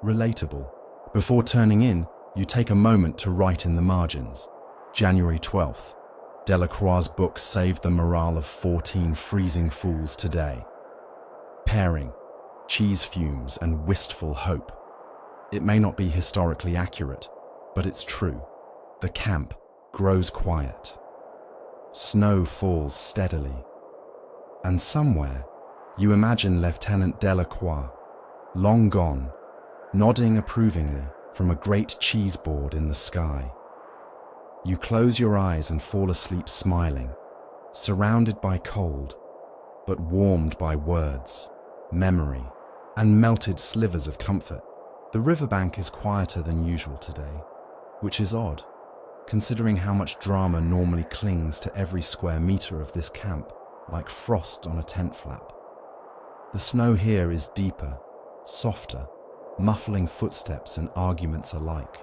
Relatable. Before turning in, you take a moment to write in the margins. January 12th. Delacroix's book saved the morale of 14 freezing fools today. Pairing, cheese fumes, and wistful hope. It may not be historically accurate, but it's true. The camp grows quiet. Snow falls steadily. And somewhere, you imagine Lieutenant Delacroix, long gone, nodding approvingly from a great cheese board in the sky. You close your eyes and fall asleep smiling, surrounded by cold, but warmed by words, memory, and melted slivers of comfort. The riverbank is quieter than usual today, which is odd, considering how much drama normally clings to every square meter of this camp, like frost on a tent flap. The snow here is deeper, softer, muffling footsteps and arguments alike.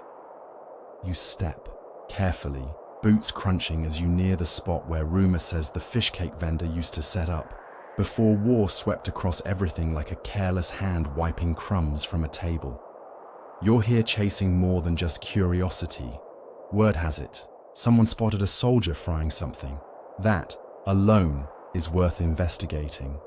You step, carefully, boots crunching as you near the spot where rumor says the fish cake vendor used to set up, before war swept across everything like a careless hand wiping crumbs from a table. You're here chasing more than just curiosity. Word has it, someone spotted a soldier frying something. That, alone, is worth investigating.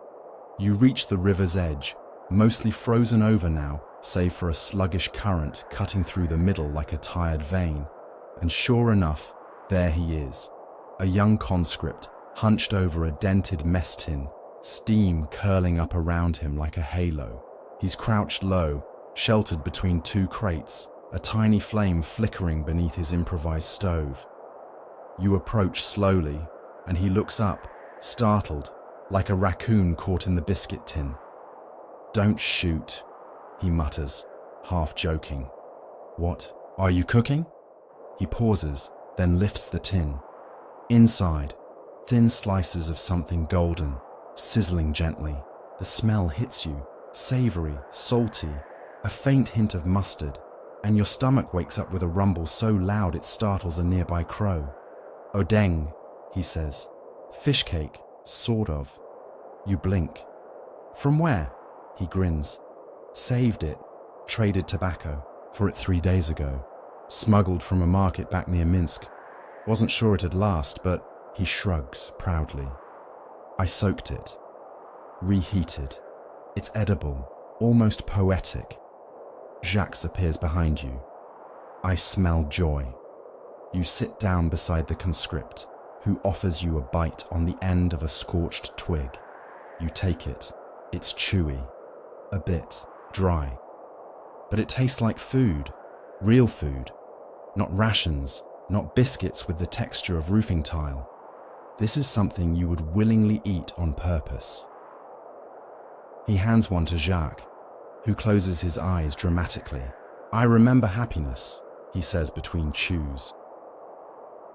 You reach the river's edge, mostly frozen over now, save for a sluggish current cutting through the middle like a tired vein. And sure enough, there he is, a young conscript, hunched over a dented mess tin, steam curling up around him like a halo. He's crouched low, sheltered between two crates, a tiny flame flickering beneath his improvised stove. You approach slowly, and he looks up, startled, like a raccoon caught in the biscuit tin. "Don't shoot," he mutters, half joking. "What, are you cooking?" He pauses, then lifts the tin. Inside, thin slices of something golden, sizzling gently. The smell hits you, savory, salty, a faint hint of mustard, and your stomach wakes up with a rumble so loud it startles a nearby crow. "Odeng," he says. "Fish cake, sort of." You blink. "From where?" He grins. "Saved it. Traded tobacco for it 3 days ago. Smuggled from a market back near Minsk. Wasn't sure it'd last, but..." He shrugs proudly. "I soaked it. Reheated. It's edible, almost poetic." Jacques appears behind you. "I smell joy." You sit down beside the conscript, who offers you a bite on the end of a scorched twig. You take it. It's chewy, a bit dry. But it tastes like food, real food, not rations, not biscuits with the texture of roofing tile. This is something you would willingly eat on purpose. He hands one to Jacques, who closes his eyes dramatically. "I remember happiness," he says between chews.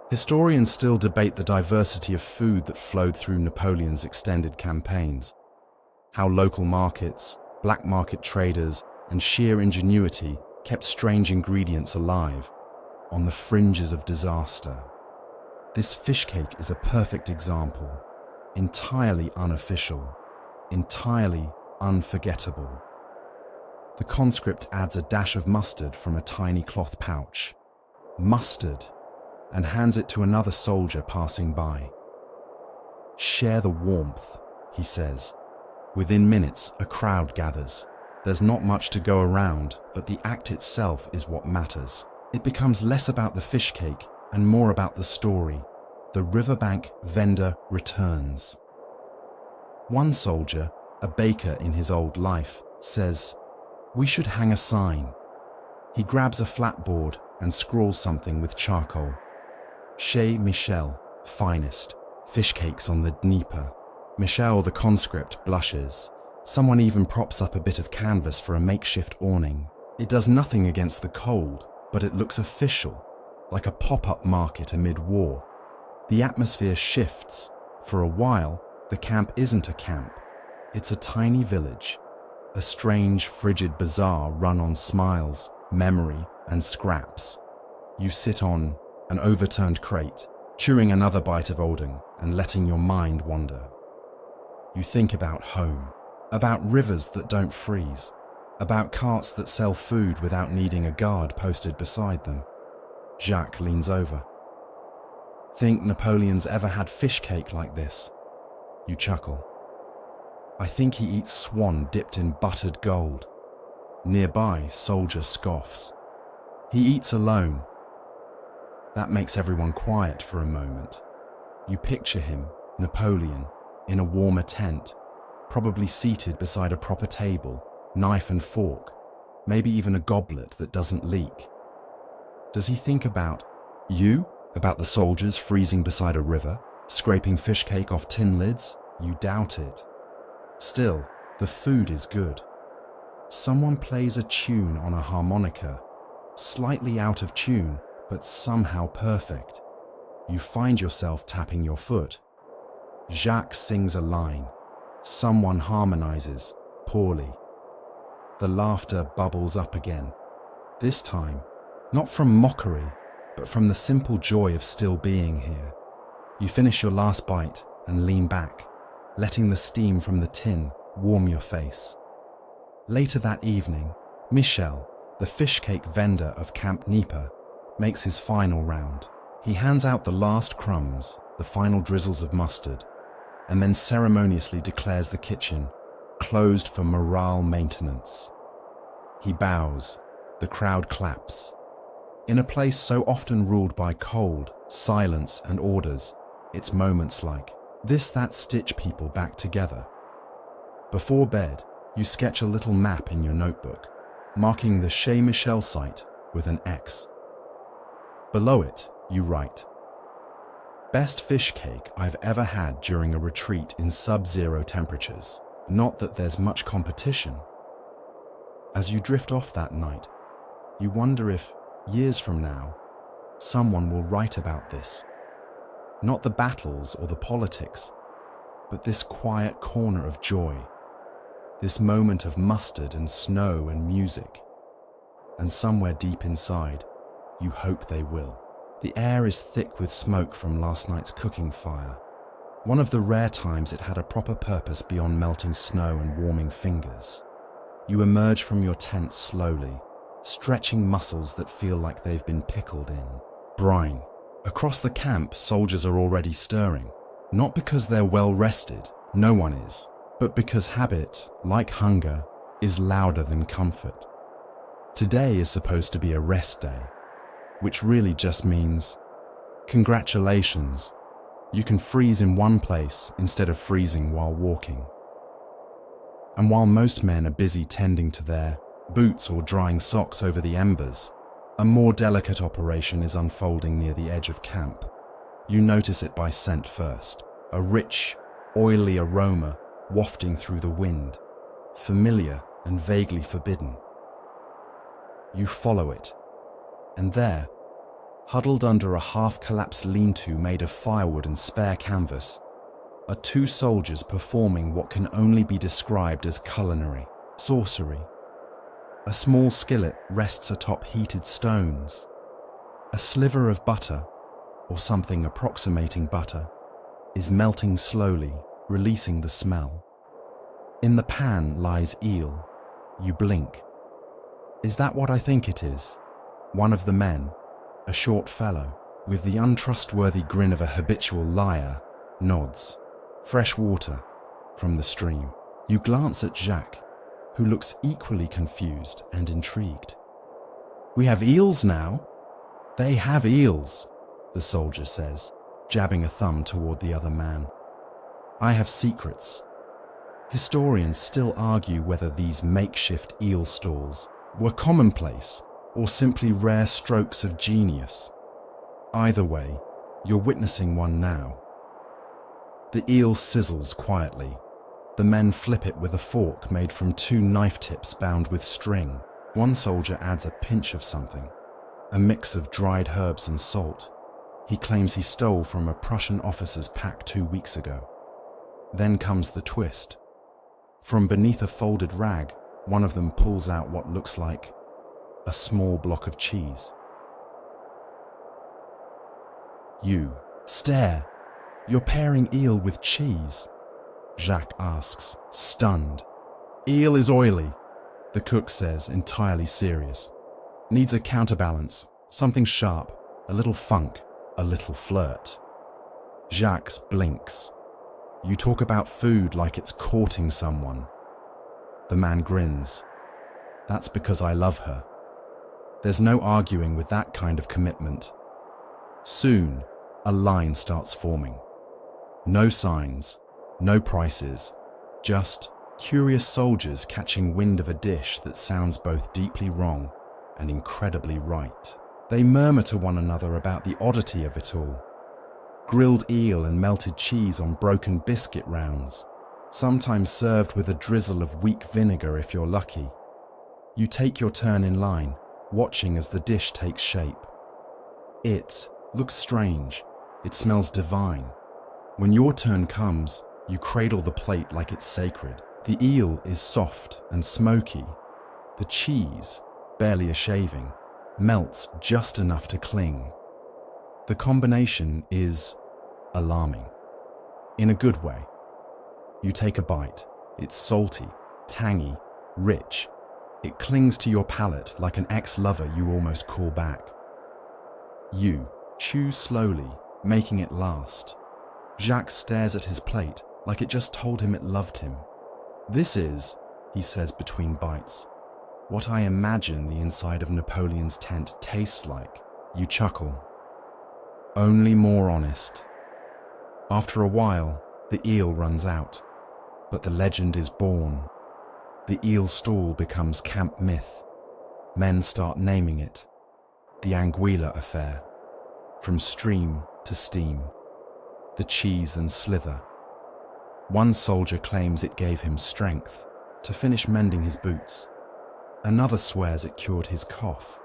Historians still debate the diversity of food that flowed through Napoleon's extended campaigns. How local markets, black market traders, and sheer ingenuity kept strange ingredients alive, on the fringes of disaster. This fish cake is a perfect example, entirely unofficial, entirely unforgettable. The conscript adds a dash of mustard from a tiny cloth pouch. Mustard! And hands it to another soldier passing by. "Share the warmth," he says. Within minutes, a crowd gathers. There's not much to go around, but the act itself is what matters. It becomes less about the fish cake and more about the story. The riverbank vendor returns. One soldier, a baker in his old life, says, "We should hang a sign." He grabs a flatboard and scrawls something with charcoal. "Chez Michel, finest, fish cakes on the Dnieper." Michel, the conscript, blushes. Someone even props up a bit of canvas for a makeshift awning. It does nothing against the cold, but it looks official, like a pop-up market amid war. The atmosphere shifts. For a while, the camp isn't a camp. It's a tiny village, a strange, frigid bazaar run on smiles, memory, and scraps. You sit on an overturned crate, chewing another bite of Odeng and letting your mind wander. You think about home, about rivers that don't freeze, about carts that sell food without needing a guard posted beside them. Jacques leans over. "Think Napoleon's ever had fish cake like this?" You chuckle. "I think he eats swan dipped in buttered gold." Nearby, soldier scoffs. "He eats alone." That makes everyone quiet for a moment. You picture him, Napoleon, in a warmer tent, probably seated beside a proper table, knife and fork, maybe even a goblet that doesn't leak. Does he think about you? About the soldiers freezing beside a river, scraping fish cake off tin lids? You doubt it. Still, the food is good. Someone plays a tune on a harmonica, slightly out of tune, but somehow perfect. You find yourself tapping your foot. Jacques sings a line. Someone harmonizes, poorly. The laughter bubbles up again. This time, not from mockery, but from the simple joy of still being here. You finish your last bite and lean back, letting the steam from the tin warm your face. Later that evening, Michel, the fish cake vendor of Camp Dnieper, makes his final round. He hands out the last crumbs, the final drizzles of mustard, and then ceremoniously declares the kitchen closed for morale maintenance. He bows. The crowd claps. In a place so often ruled by cold, silence, and orders, it's moments like this that stitch people back together. Before bed, You sketch a little map in your notebook, marking the Chez Michel site with an X. Below it, you write, "Best fish cake I've ever had during a retreat in sub-zero temperatures. Not that there's much competition." As you drift off that night, you wonder if, years from now, someone will write about this. Not the battles or the politics, but this quiet corner of joy, this moment of mustard and snow and music. And somewhere deep inside, you hope they will. The air is thick with smoke from last night's cooking fire, one of the rare times it had a proper purpose beyond melting snow and warming fingers. You emerge from your tent slowly, stretching muscles that feel like they've been pickled in brine. Across the camp, soldiers are already stirring, not because they're well rested, no one is, but because habit, like hunger, is louder than comfort. Today is supposed to be a rest day, which really just means, congratulations, you can freeze in one place instead of freezing while walking. And while most men are busy tending to their boots or drying socks over the embers, a more delicate operation is unfolding near the edge of camp. You notice it by scent first, a rich, oily aroma wafting through the wind, familiar and vaguely forbidden. You follow it, and there, huddled under a half-collapsed lean-to made of firewood and spare canvas, are two soldiers performing what can only be described as culinary sorcery. A small skillet rests atop heated stones. A sliver of butter, or something approximating butter, is melting slowly, releasing the smell. In the pan lies eel. You blink. Is that what I think it is? One of the men, a short fellow, with the untrustworthy grin of a habitual liar, nods. Fresh water from the stream. You glance at Jacques, who looks equally confused and intrigued. "We have eels now?" "They have eels," the soldier says, jabbing a thumb toward the other man. "I have secrets." Historians still argue whether these makeshift eel stalls were commonplace or simply rare strokes of genius. Either way, you're witnessing one now. The eel sizzles quietly. The men flip it with a fork made from two knife tips bound with string. One soldier adds a pinch of something, a mix of dried herbs and salt. He claims he stole from a Prussian officer's pack 2 weeks ago. Then comes the twist. From beneath a folded rag, one of them pulls out what looks like a small block of cheese. You stare. "You're pairing eel with cheese?" Jacques asks, stunned. "Eel is oily," the cook says, entirely serious. "Needs a counterbalance, something sharp, a little funk, a little flirt." Jacques blinks. "You talk about food like it's courting someone." The man grins. "That's because I love her." There's no arguing with that kind of commitment. Soon, a line starts forming. No signs, no prices, just curious soldiers catching wind of a dish that sounds both deeply wrong and incredibly right. They murmur to one another about the oddity of it all. Grilled eel and melted cheese on broken biscuit rounds, sometimes served with a drizzle of weak vinegar if you're lucky. You take your turn in line, watching as the dish takes shape. It looks strange. It smells divine. When your turn comes, you cradle the plate like it's sacred. The eel is soft and smoky. The cheese, barely a shaving, melts just enough to cling. The combination is alarming. In a good way. You take a bite. It's salty, tangy, rich. It clings to your palate like an ex-lover you almost call back. You chew slowly, making it last. Jacques stares at his plate like it just told him it loved him. "This is," he says between bites, "what I imagine the inside of Napoleon's tent tastes like." You chuckle. Only more honest. After a while, the eel runs out, but the legend is born. The eel stall becomes camp myth. Men start naming it. The Anguilla affair. From stream to steam. The cheese and slither. One soldier claims it gave him strength to finish mending his boots. Another swears it cured his cough.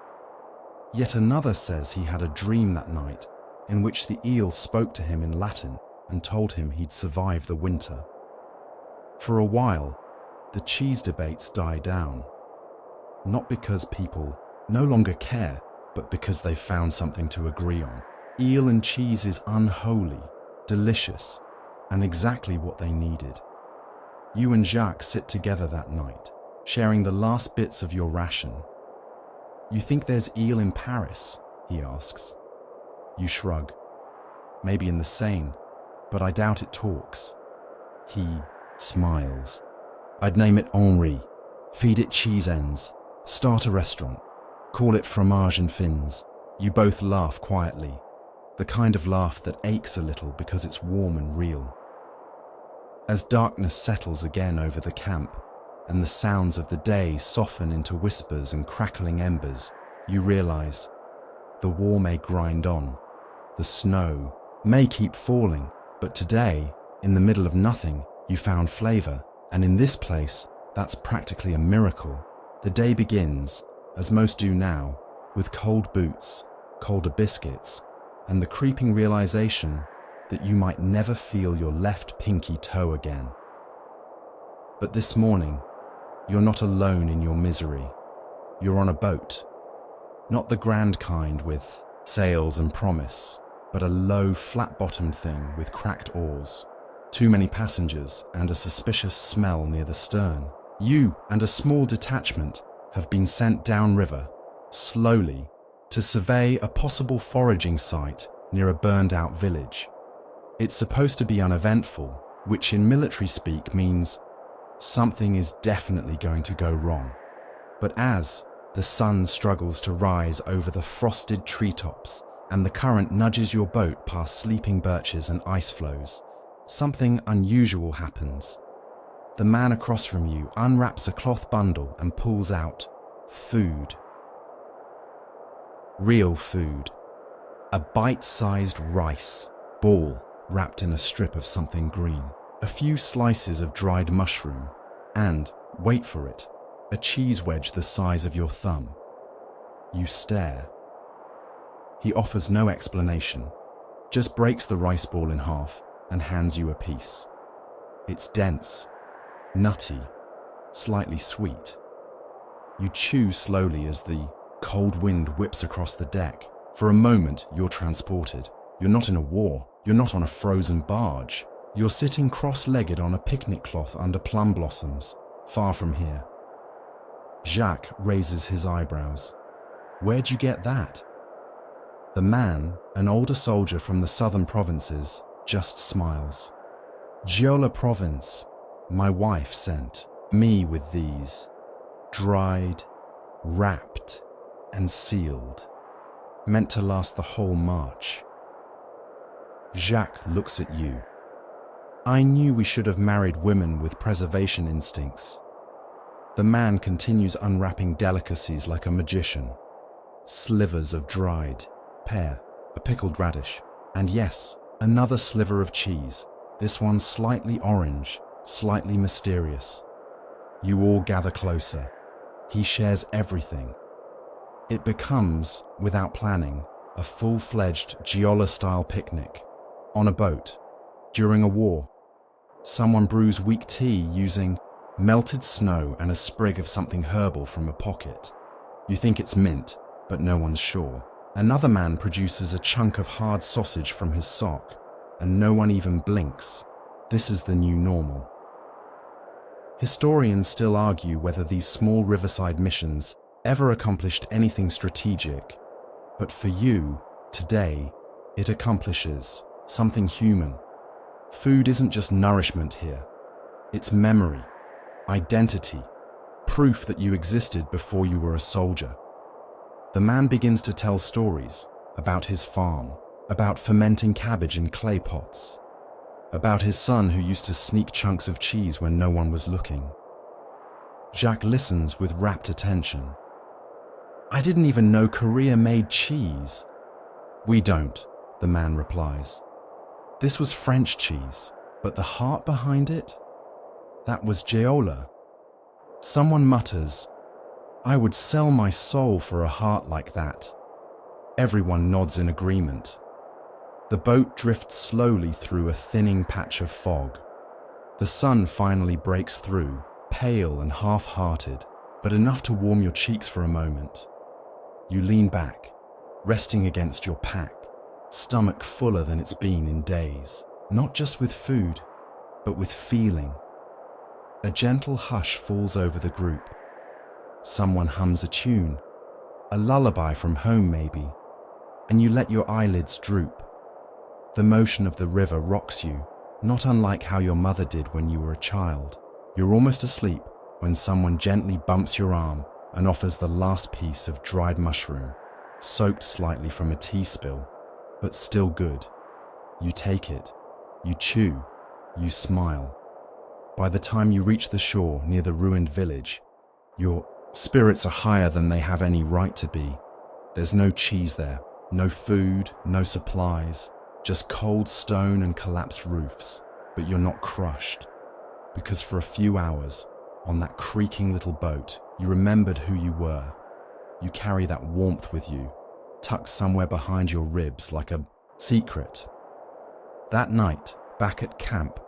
Yet another says he had a dream that night in which the eel spoke to him in Latin and told him he'd survive the winter. For a while, the cheese debates die down. Not because people no longer care, but because they've found something to agree on. Eel and cheese is unholy, delicious, and exactly what they needed. You and Jacques sit together that night, sharing the last bits of your ration. "You think there's eel in Paris?" he asks. You shrug. "Maybe in the Seine, but I doubt it talks." He smiles. "I'd name it Henri, feed it cheese ends, start a restaurant, call it fromage and fins." You both laugh quietly, the kind of laugh that aches a little because it's warm and real. As darkness settles again over the camp, and the sounds of the day soften into whispers and crackling embers, you realize the war may grind on. The snow may keep falling, but today, in the middle of nothing, you found flavor, and in this place, that's practically a miracle. The day begins, as most do now, with cold boots, colder biscuits, and the creeping realization that you might never feel your left pinky toe again. But this morning, you're not alone in your misery. You're on a boat. Not the grand kind with sails and promise, but a low, flat-bottomed thing with cracked oars. Too many passengers and a suspicious smell near the stern. You and a small detachment have been sent downriver, slowly, to survey a possible foraging site near a burned-out village. It's supposed to be uneventful, which in military speak means something is definitely going to go wrong. But as the sun struggles to rise over the frosted treetops and the current nudges your boat past sleeping birches and ice floes, something unusual happens. The man across from you unwraps a cloth bundle and pulls out food. Real food. A bite-sized rice ball wrapped in a strip of something green. A few slices of dried mushroom, and, wait for it, a cheese wedge the size of your thumb. You stare. He offers no explanation, just breaks the rice ball in half and hands you a piece. It's dense, nutty, slightly sweet. You chew slowly as the cold wind whips across the deck. For a moment, you're transported. You're not in a war. You're not on a frozen barge. You're sitting cross-legged on a picnic cloth under plum blossoms, far from here. Jacques raises his eyebrows. "Where'd you get that?" The man, an older soldier from the southern provinces, just smiles. "Giola province. My wife sent me with these. Dried, wrapped, and sealed. Meant to last the whole march." Jacques looks at you. "I knew we should have married women with preservation instincts." The man continues unwrapping delicacies like a magician. Slivers of dried pear, a pickled radish, and yes, another sliver of cheese, this one slightly orange, slightly mysterious. You all gather closer. He shares everything. It becomes, without planning, a full-fledged Giola-style picnic. On a boat, during a war. Someone brews weak tea using melted snow and a sprig of something herbal from a pocket. You think it's mint, but no one's sure. Another man produces a chunk of hard sausage from his sock, and no one even blinks. This is the new normal. Historians still argue whether these small riverside missions ever accomplished anything strategic, but for you, today, it accomplishes something human. Food isn't just nourishment here. It's memory, identity, proof that you existed before you were a soldier. The man begins to tell stories about his farm, about fermenting cabbage in clay pots, about his son who used to sneak chunks of cheese when no one was looking. Jacques listens with rapt attention. I didn't even know Korea made cheese. We don't, the man replies. This was French cheese, but the heart behind it? That was Jeolla. Someone mutters, I would sell my soul for a heart like that. Everyone nods in agreement. The boat drifts slowly through a thinning patch of fog. The sun finally breaks through, pale and half-hearted, but enough to warm your cheeks for a moment. You lean back, resting against your pack, stomach fuller than it's been in days, not just with food, but with feeling. A gentle hush falls over the group. Someone hums a tune, a lullaby from home maybe, and you let your eyelids droop. The motion of the river rocks you, not unlike how your mother did when you were a child. You're almost asleep when someone gently bumps your arm and offers the last piece of dried mushroom, soaked slightly from a tea spill, but still good. You take it, you chew, you smile. By the time you reach the shore near the ruined village, your spirits are higher than they have any right to be. There's no cheese there, no food, no supplies, just cold stone and collapsed roofs. But you're not crushed, because for a few hours, on that creaking little boat, you remembered who you were. You carry that warmth with you, tucked somewhere behind your ribs like a secret. That night, back at camp,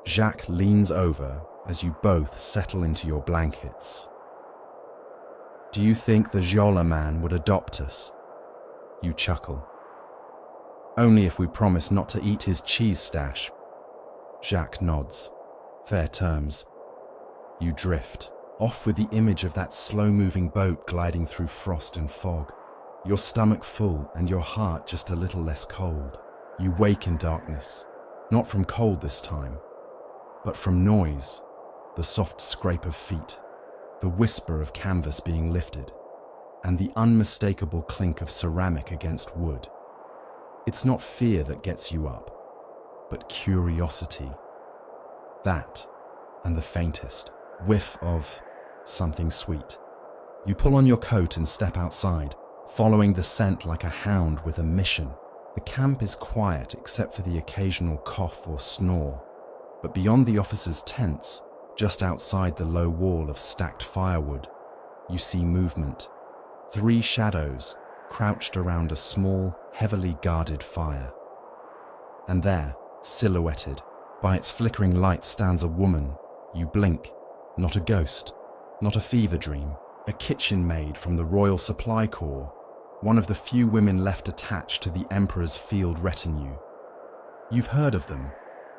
Jacques leans over as you both settle into your blankets. Do you think the Jeolla man would adopt us? You chuckle. Only if we promise not to eat his cheese stash. Jacques nods. Fair terms. You drift, off with the image of that slow-moving boat gliding through frost and fog. Your stomach full and your heart just a little less cold. You wake in darkness, not from cold this time, but from noise, the soft scrape of feet, the whisper of canvas being lifted, and the unmistakable clink of ceramic against wood. It's not fear that gets you up, but curiosity. That, and the faintest whiff of something sweet. You pull on your coat and step outside, following the scent like a hound with a mission. The camp is quiet except for the occasional cough or snore. But beyond the officers' tents, just outside the low wall of stacked firewood, you see movement. 3 shadows crouched around a small, heavily guarded fire. And there, silhouetted, by its flickering light stands a woman. You blink. Not a ghost, not a fever dream, a kitchen maid from the Royal Supply Corps, one of the few women left attached to the Emperor's field retinue. You've heard of them,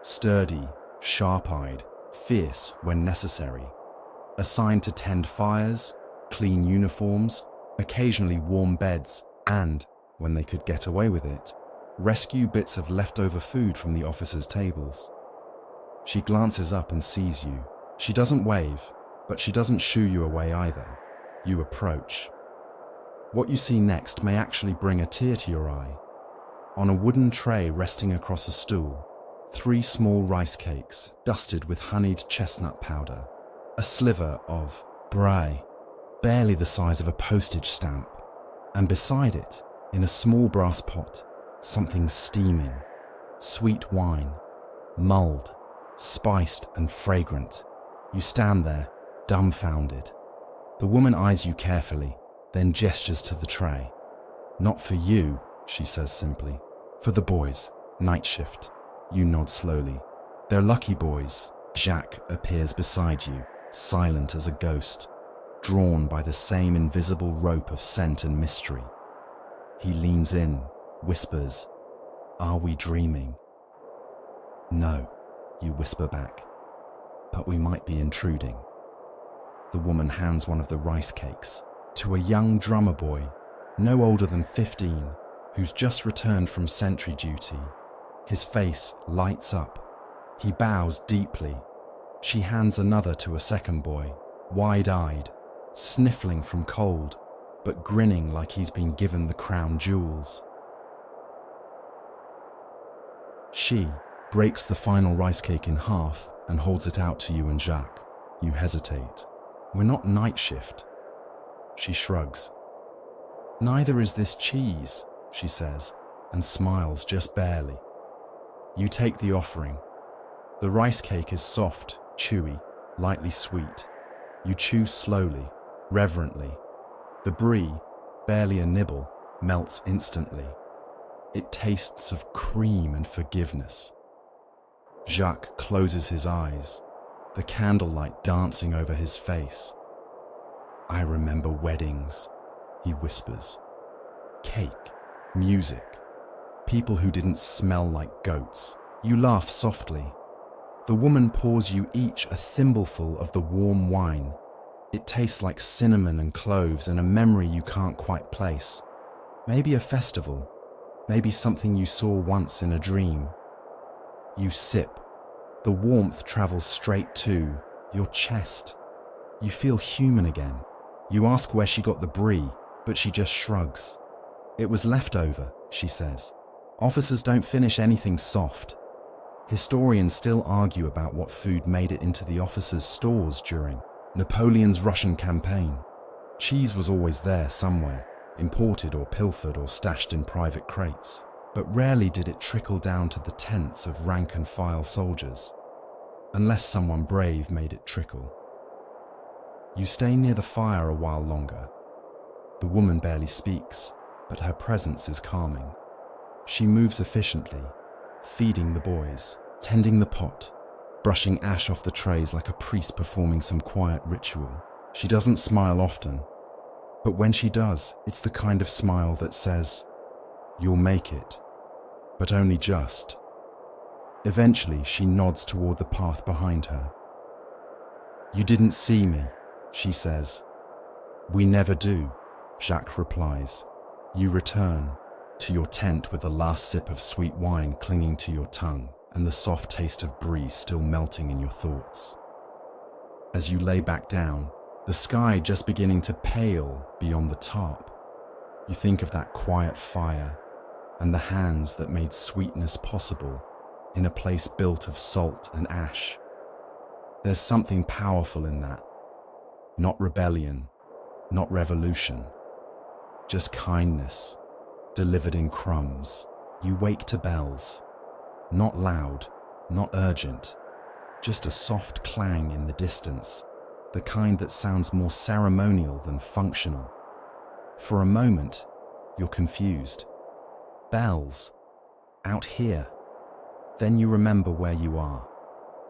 sturdy, sharp-eyed, fierce when necessary, assigned to tend fires, clean uniforms, occasionally warm beds, and, when they could get away with it, rescue bits of leftover food from the officers' tables. She glances up and sees you. She doesn't wave, but she doesn't shoo you away either. You approach. What you see next may actually bring a tear to your eye. On a wooden tray resting across a stool, 3 small rice cakes dusted with honeyed chestnut powder, a sliver of braai, barely the size of a postage stamp, and beside it, in a small brass pot, something steaming, sweet wine, mulled, spiced and fragrant. You stand there, dumbfounded. The woman eyes you carefully, then gestures to the tray. Not for you, she says simply. For the boys, night shift. You nod slowly. They're lucky boys. Jacques appears beside you, silent as a ghost, drawn by the same invisible rope of scent and mystery. He leans in, whispers, "Are we dreaming?" "No," you whisper back, "but we might be intruding." The woman hands one of the rice cakes to a young drummer boy, no older than 15, who's just returned from sentry duty. His face lights up. He bows deeply. She hands another to a second boy, wide-eyed, sniffling from cold, but grinning like he's been given the crown jewels. She breaks the final rice cake in half and holds it out to you and Jacques. You hesitate. We're not night shift. She shrugs. Neither is this cheese, she says, and smiles just barely. You take the offering. The rice cake is soft, chewy, lightly sweet. You chew slowly, reverently. The brie, barely a nibble, melts instantly. It tastes of cream and forgiveness. Jacques closes his eyes, the candlelight dancing over his face. I remember weddings, he whispers. Cake, music, people who didn't smell like goats. You laugh softly. The woman pours you each a thimbleful of the warm wine. It tastes like cinnamon and cloves and a memory you can't quite place. Maybe a festival, maybe something you saw once in a dream. You sip. The warmth travels straight to your chest. You feel human again. You ask where she got the brie, but she just shrugs. It was leftover, she says. Officers don't finish anything soft. Historians still argue about what food made it into the officers' stores during Napoleon's Russian campaign. Cheese was always there somewhere, imported or pilfered or stashed in private crates, but rarely did it trickle down to the tents of rank-and-file soldiers, unless someone brave made it trickle. You stay near the fire a while longer. The woman barely speaks, but her presence is calming. She moves efficiently, feeding the boys, tending the pot, brushing ash off the trays like a priest performing some quiet ritual. She doesn't smile often, but when she does, it's the kind of smile that says, "You'll make it," but only just. Eventually, she nods toward the path behind her. "You didn't see me," she says. "We never do," Jacques replies. You return to your tent with the last sip of sweet wine clinging to your tongue and the soft taste of brie still melting in your thoughts. As you lay back down, the sky just beginning to pale beyond the tarp, you think of that quiet fire and the hands that made sweetness possible in a place built of salt and ash. There's something powerful in that. Not rebellion, not revolution, just kindness, delivered in crumbs. You wake to bells, not loud, not urgent, just a soft clang in the distance, the kind that sounds more ceremonial than functional. For a moment, you're confused. Bells, out here. Then you remember where you are,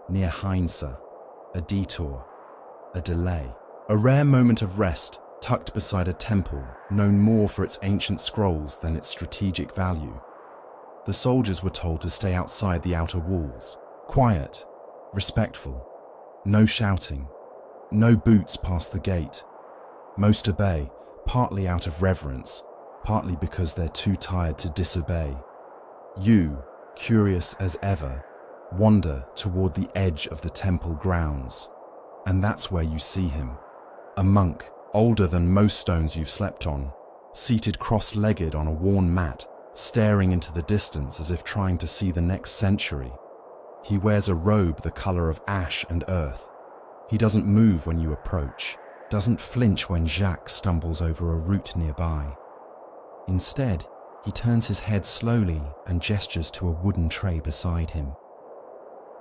near Heinze, a detour, a delay, a rare moment of rest tucked beside a temple known more for its ancient scrolls than its strategic value. The soldiers were told to stay outside the outer walls, quiet, respectful, no shouting, no boots past the gate. Most obey, partly out of reverence, partly because they're too tired to disobey. You, curious as ever, wander toward the edge of the temple grounds, and that's where you see him, a monk older than most stones you've slept on, seated cross-legged on a worn mat, staring into the distance as if trying to see the next century. He wears a robe the color of ash and earth. He doesn't move when you approach, doesn't flinch when Jacques stumbles over a root nearby. Instead, he turns his head slowly and gestures to a wooden tray beside him.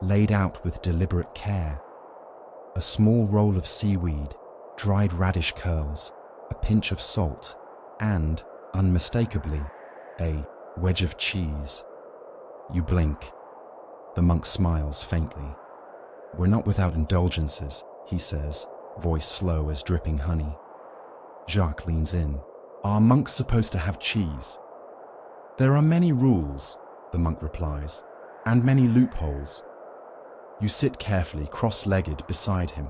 Laid out with deliberate care, a small roll of seaweed, dried radish curls, a pinch of salt, and, unmistakably, a wedge of cheese. You blink. The monk smiles faintly. "We're not without indulgences," he says, voice slow as dripping honey. Jacques leans in. "Are monks supposed to have cheese?" "There are many rules," the monk replies, "and many loopholes." You sit carefully, cross-legged beside him.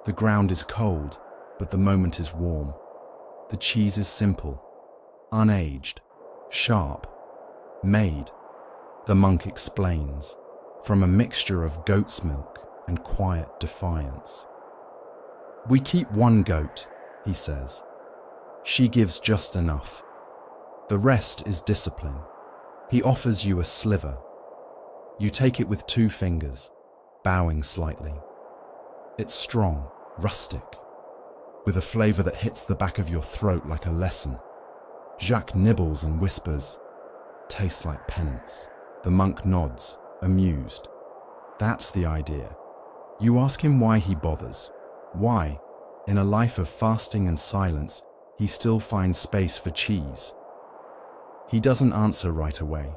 The ground is cold, but the moment is warm. The cheese is simple, unaged, sharp, made, the monk explains, from a mixture of goat's milk and quiet defiance. "We keep one goat," he says. "She gives just enough. The rest is discipline." He offers you a sliver. You take it with 2 fingers, bowing slightly. It's strong, rustic, with a flavor that hits the back of your throat like a lesson. Jacques nibbles and whispers, "Tastes like penance." The monk nods, amused. That's the idea. You ask him why he bothers. Why, in a life of fasting and silence, he still finds space for cheese. He doesn't answer right away.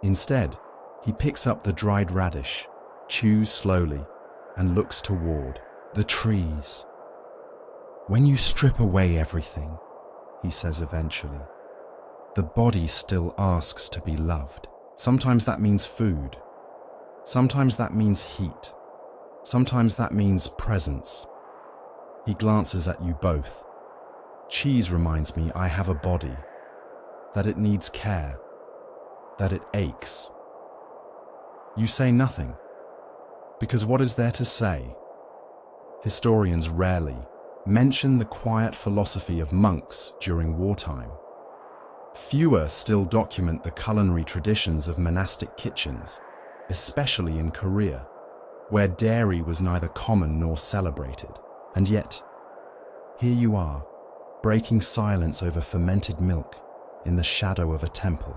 Instead, he picks up the dried radish, chews slowly, and looks toward the trees. "When you strip away everything," he says eventually, "the body still asks to be loved. Sometimes that means food. Sometimes that means heat. Sometimes that means presence." He glances at you both. "Cheese reminds me I have a body, that it needs care, that it aches." You say nothing, because what is there to say? Historians rarely mention the quiet philosophy of monks during wartime. Fewer still document the culinary traditions of monastic kitchens, especially in Korea, where dairy was neither common nor celebrated. And yet, here you are, breaking silence over fermented milk in the shadow of a temple.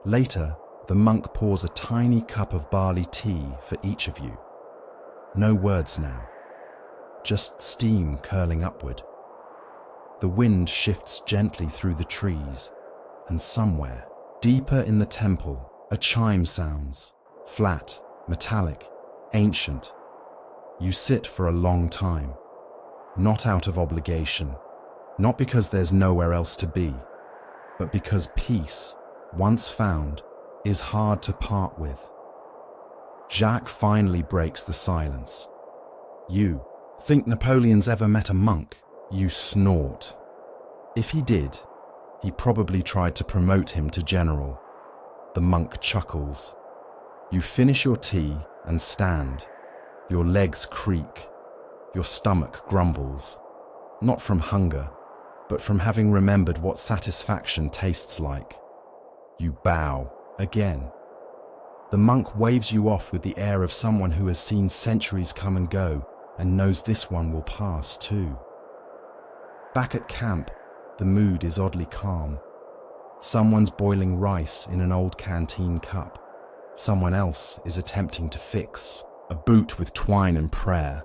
Later, the monk pours a tiny cup of barley tea for each of you. No words now, just steam curling upward. The wind shifts gently through the trees, and somewhere, deeper in the temple, a chime sounds, flat, metallic, ancient. You sit for a long time, not out of obligation, not because there's nowhere else to be, but because peace, once found, is hard to part with. Jacques finally breaks the silence. "You think Napoleon's ever met a monk?" You snort. If he did, he probably tried to promote him to general. The monk chuckles. You finish your tea and stand. Your legs creak. Your stomach grumbles. Not from hunger, but from having remembered what satisfaction tastes like. You bow again. The monk waves you off with the air of someone who has seen centuries come and go and knows this one will pass too. Back at camp, the mood is oddly calm. Someone's boiling rice in an old canteen cup. Someone else is attempting to fix a boot with twine and prayer.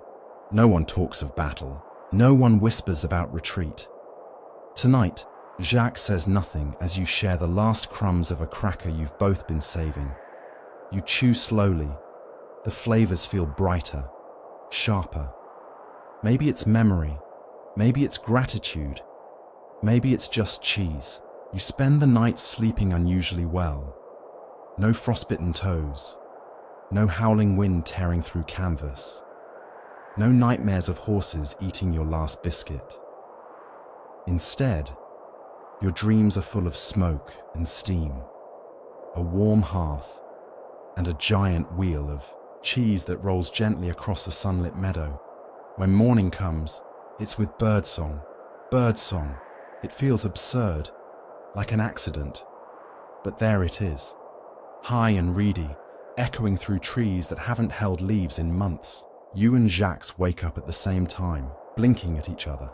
No one talks of battle. No one whispers about retreat. Tonight, Jacques says nothing as you share the last crumbs of a cracker you've both been saving. You chew slowly. The flavors feel brighter, sharper. Maybe it's memory. Maybe it's gratitude. Maybe it's just cheese. You spend the night sleeping unusually well. No frostbitten toes. No howling wind tearing through canvas. No nightmares of horses eating your last biscuit. Instead, your dreams are full of smoke and steam, a warm hearth, and a giant wheel of cheese that rolls gently across a sunlit meadow. When morning comes, it's with birdsong. Birdsong. It feels absurd, like an accident. But there it is, high and reedy, echoing through trees that haven't held leaves in months. You and Jacques wake up at the same time, blinking at each other.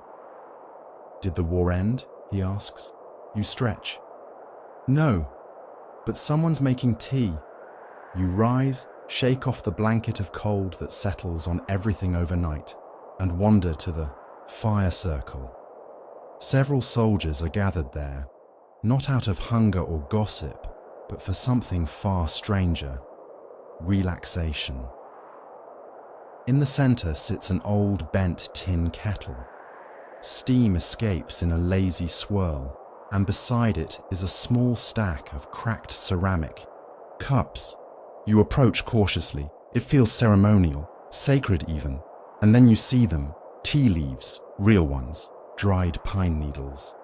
"Did the war end?" he asks. You stretch. "No, but someone's making tea." You rise, shake off the blanket of cold that settles on everything overnight, and wander to the fire circle. Several soldiers are gathered there, not out of hunger or gossip, but for something far stranger: relaxation. In the center sits an old bent tin kettle. Steam escapes in a lazy swirl, and beside it is a small stack of cracked ceramic cups. You approach cautiously. It feels ceremonial, sacred even, and then you see them, tea leaves, real ones, dried pine needles,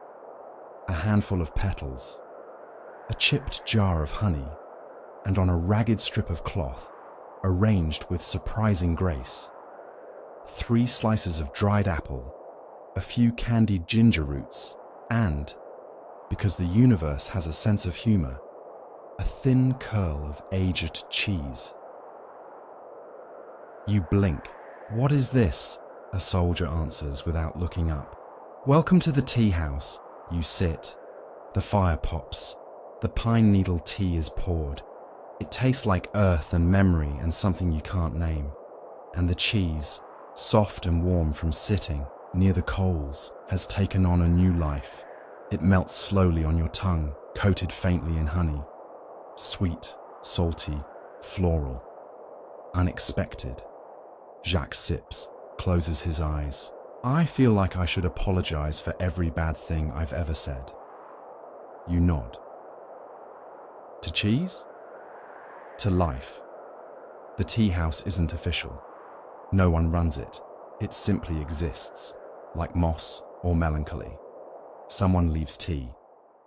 a handful of petals, a chipped jar of honey, and on a ragged strip of cloth, arranged with surprising grace, 3 slices of dried apple, a few candied ginger roots, and, because the universe has a sense of humor, a thin curl of aged cheese. You blink, "What is this?" a soldier answers without looking up. "Welcome to the tea house." You sit. The fire pops. The pine needle tea is poured. It tastes like earth and memory and something you can't name. And the cheese, soft and warm from sitting near the coals, has taken on a new life. It melts slowly on your tongue, coated faintly in honey. Sweet, salty, floral. Unexpected. Jacques sips, closes his eyes. "I feel like I should apologize for every bad thing I've ever said." You nod. To cheese? To life. The tea house isn't official. No one runs it. It simply exists, like moss or melancholy. Someone leaves tea.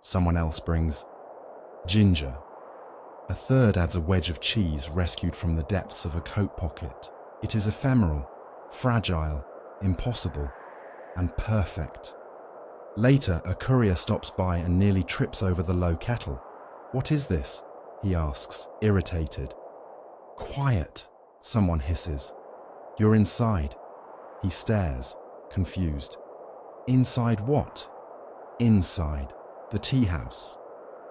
Someone else brings ginger. A third adds a wedge of cheese rescued from the depths of a coat pocket. It is ephemeral, fragile, impossible, and perfect. Later, a courier stops by and nearly trips over the low kettle. "What is this?" he asks, irritated. "Quiet," someone hisses. "You're inside." He stares, confused. Inside what? Inside the tea house.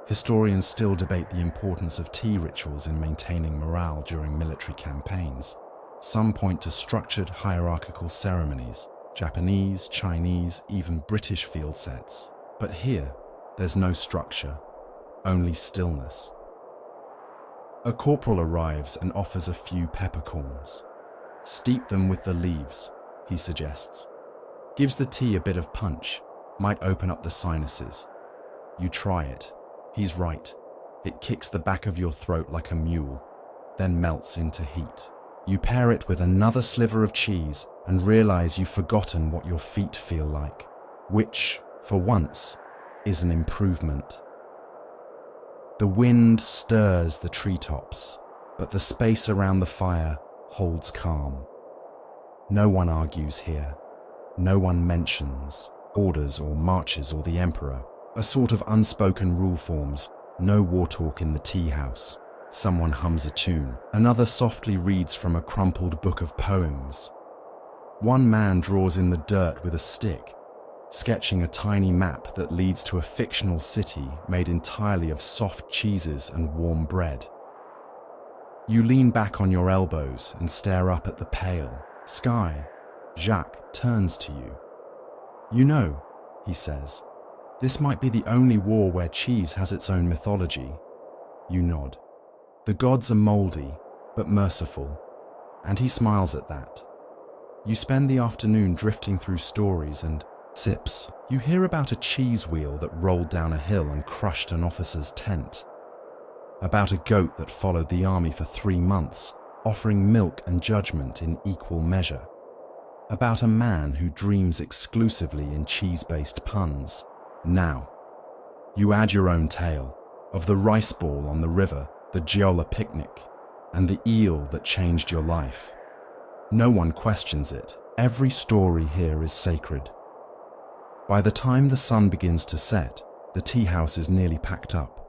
Historians still debate the importance of tea rituals in maintaining morale during military campaigns. Some point to structured hierarchical ceremonies, Japanese, Chinese, even British field sets. But here, there's no structure, only stillness. A corporal arrives and offers a few peppercorns. "Steep them with the leaves," he suggests. Gives the tea a bit of punch, might open up the sinuses. You try it. He's right. It kicks the back of your throat like a mule, then melts into heat. You pair it with another sliver of cheese and realize you've forgotten what your feet feel like, which, for once, is an improvement. The wind stirs the treetops, but the space around the fire holds calm. No one argues here. No one mentions orders or marches or the emperor. A sort of unspoken rule forms. No war talk in the tea house. Someone hums a tune. Another softly reads from a crumpled book of poems. One man draws in the dirt with a stick, sketching a tiny map that leads to a fictional city made entirely of soft cheeses and warm bread. You lean back on your elbows and stare up at the pale sky. Jacques turns to you. "You know," he says, "this might be the only war where cheese has its own mythology." You nod. The gods are mouldy, but merciful, and he smiles at that. You spend the afternoon drifting through stories and sips. You hear about a cheese wheel that rolled down a hill and crushed an officer's tent. About a goat that followed the army for 3 months, offering milk and judgment in equal measure. About a man who dreams exclusively in cheese-based puns. Now, you add your own tale of the rice ball on the river, the Giola picnic, and the eel that changed your life. No one questions it. Every story here is sacred. By the time the sun begins to set, the tea house is nearly packed up.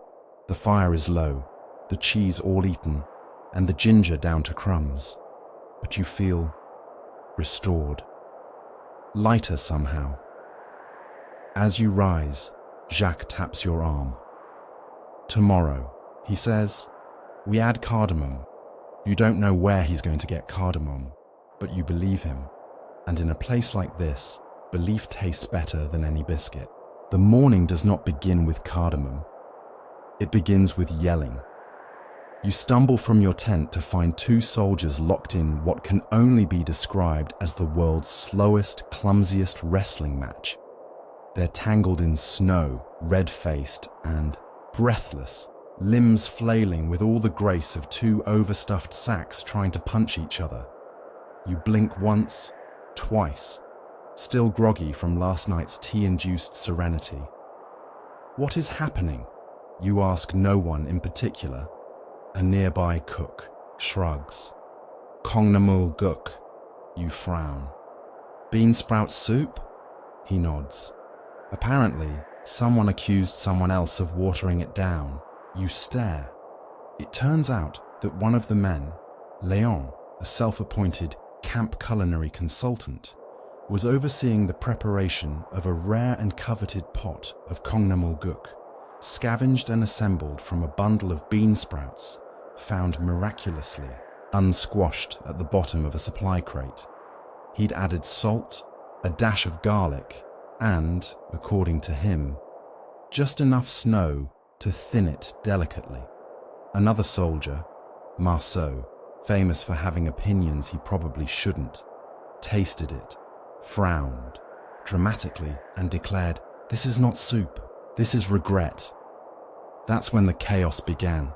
The fire is low, the cheese all eaten, and the ginger down to crumbs. But you feel restored. Lighter somehow. As you rise, Jacques taps your arm. "Tomorrow," he says, "we add cardamom." You don't know where he's going to get cardamom, but you believe him. And in a place like this, belief tastes better than any biscuit. The morning does not begin with cardamom. It begins with yelling. You stumble from your tent to find 2 soldiers locked in what can only be described as the world's slowest, clumsiest wrestling match. They're tangled in snow, red-faced and breathless, limbs flailing with all the grace of 2 overstuffed sacks trying to punch each other. You blink once, twice, still groggy from last night's tea-induced serenity. What is happening? You ask no one in particular. A nearby cook shrugs. "Kongnamul guk," you frown. "Bean sprout soup?" He nods. Apparently, someone accused someone else of watering it down. You stare. It turns out that one of the men, Léon, a self-appointed camp culinary consultant, was overseeing the preparation of a rare and coveted pot of kongnamulguk, scavenged and assembled from a bundle of bean sprouts found miraculously unsquashed at the bottom of a supply crate. He'd added salt, a dash of garlic, and, according to him, just enough snow to thin it delicately. Another soldier, Marceau, famous for having opinions he probably shouldn't, tasted it, frowned dramatically, and declared, "This is not soup, this is regret." That's when the chaos began.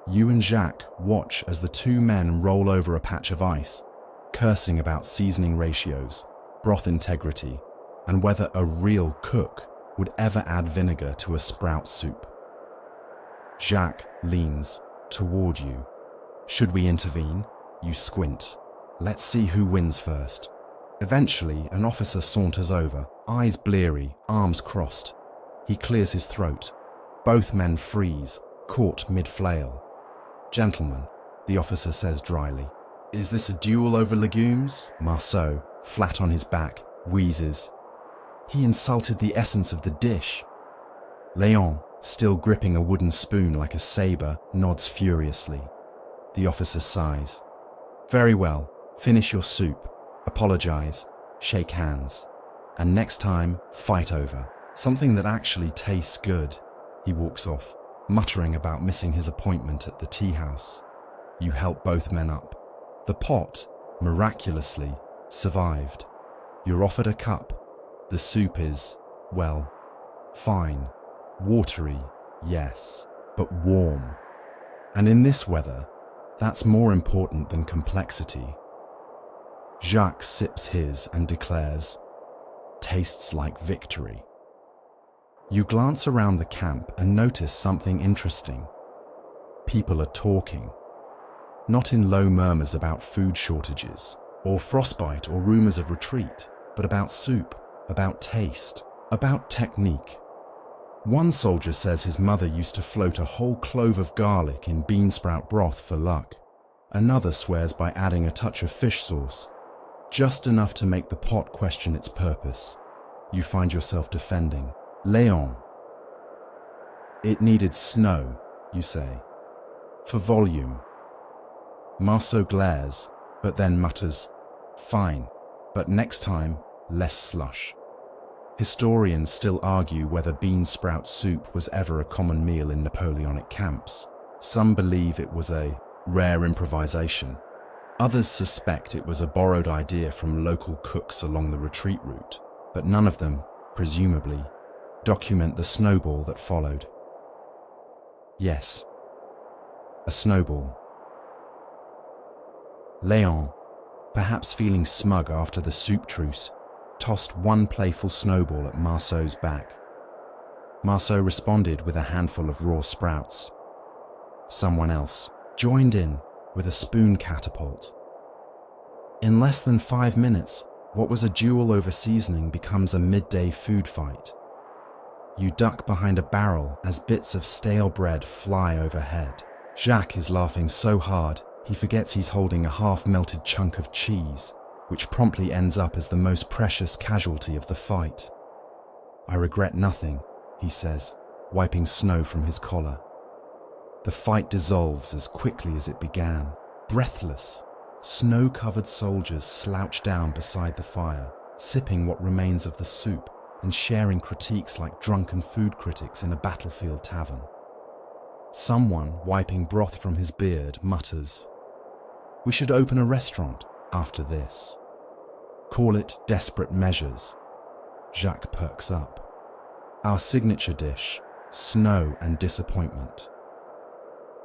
You and Jacques watch as the two men roll over a patch of ice, cursing about seasoning ratios, broth integrity, and whether a real cook would ever add vinegar to a sprout soup. Jacques leans toward you. Should we intervene? You squint. Let's see who wins first. Eventually, an officer saunters over, eyes bleary, arms crossed. He clears his throat. Both men freeze, caught mid-flail. "Gentlemen," the officer says dryly, "is this a duel over legumes?" Marceau, flat on his back, wheezes. "He insulted the essence of the dish." Léon, still gripping a wooden spoon like a saber, nods furiously. The officer sighs. "Very well, finish your soup, apologize, shake hands, and next time, fight over something that actually tastes good." He walks off, muttering about missing his appointment at the tea house. You help both men up. The pot, miraculously, survived. You're offered a cup. The soup is, well, fine. Watery, yes, but warm. And in this weather, that's more important than complexity. Jacques sips his and declares, "Tastes like victory." You glance around the camp and notice something interesting. People are talking. Not in low murmurs about food shortages, or frostbite or rumors of retreat, but about soup, about taste, about technique. One soldier says his mother used to float a whole clove of garlic in bean sprout broth for luck. Another swears by adding a touch of fish sauce, just enough to make the pot question its purpose. You find yourself defending. "Léon, it needed snow," you say, "for volume." Marceau glares, but then mutters, "Fine, but next time, less slush." Historians still argue whether bean sprout soup was ever a common meal in Napoleonic camps. Some believe it was a rare improvisation. Others suspect it was a borrowed idea from local cooks along the retreat route, but none of them, presumably, document the snowball that followed. Yes, a snowball. Léon, perhaps feeling smug after the soup truce, tossed one playful snowball at Marceau's back. Marceau responded with a handful of raw sprouts. Someone else joined in with a spoon catapult. In less than 5 minutes, what was a duel over seasoning becomes a midday food fight. You duck behind a barrel as bits of stale bread fly overhead. Jacques is laughing so hard, he forgets he's holding a half-melted chunk of cheese, which promptly ends up as the most precious casualty of the fight. "I regret nothing," he says, wiping snow from his collar. The fight dissolves as quickly as it began. Breathless, snow-covered soldiers slouch down beside the fire, sipping what remains of the soup and sharing critiques like drunken food critics in a battlefield tavern. Someone, wiping broth from his beard, mutters, "We should open a restaurant after this. Call it Desperate Measures." Jacques perks up. "Our signature dish, snow and disappointment."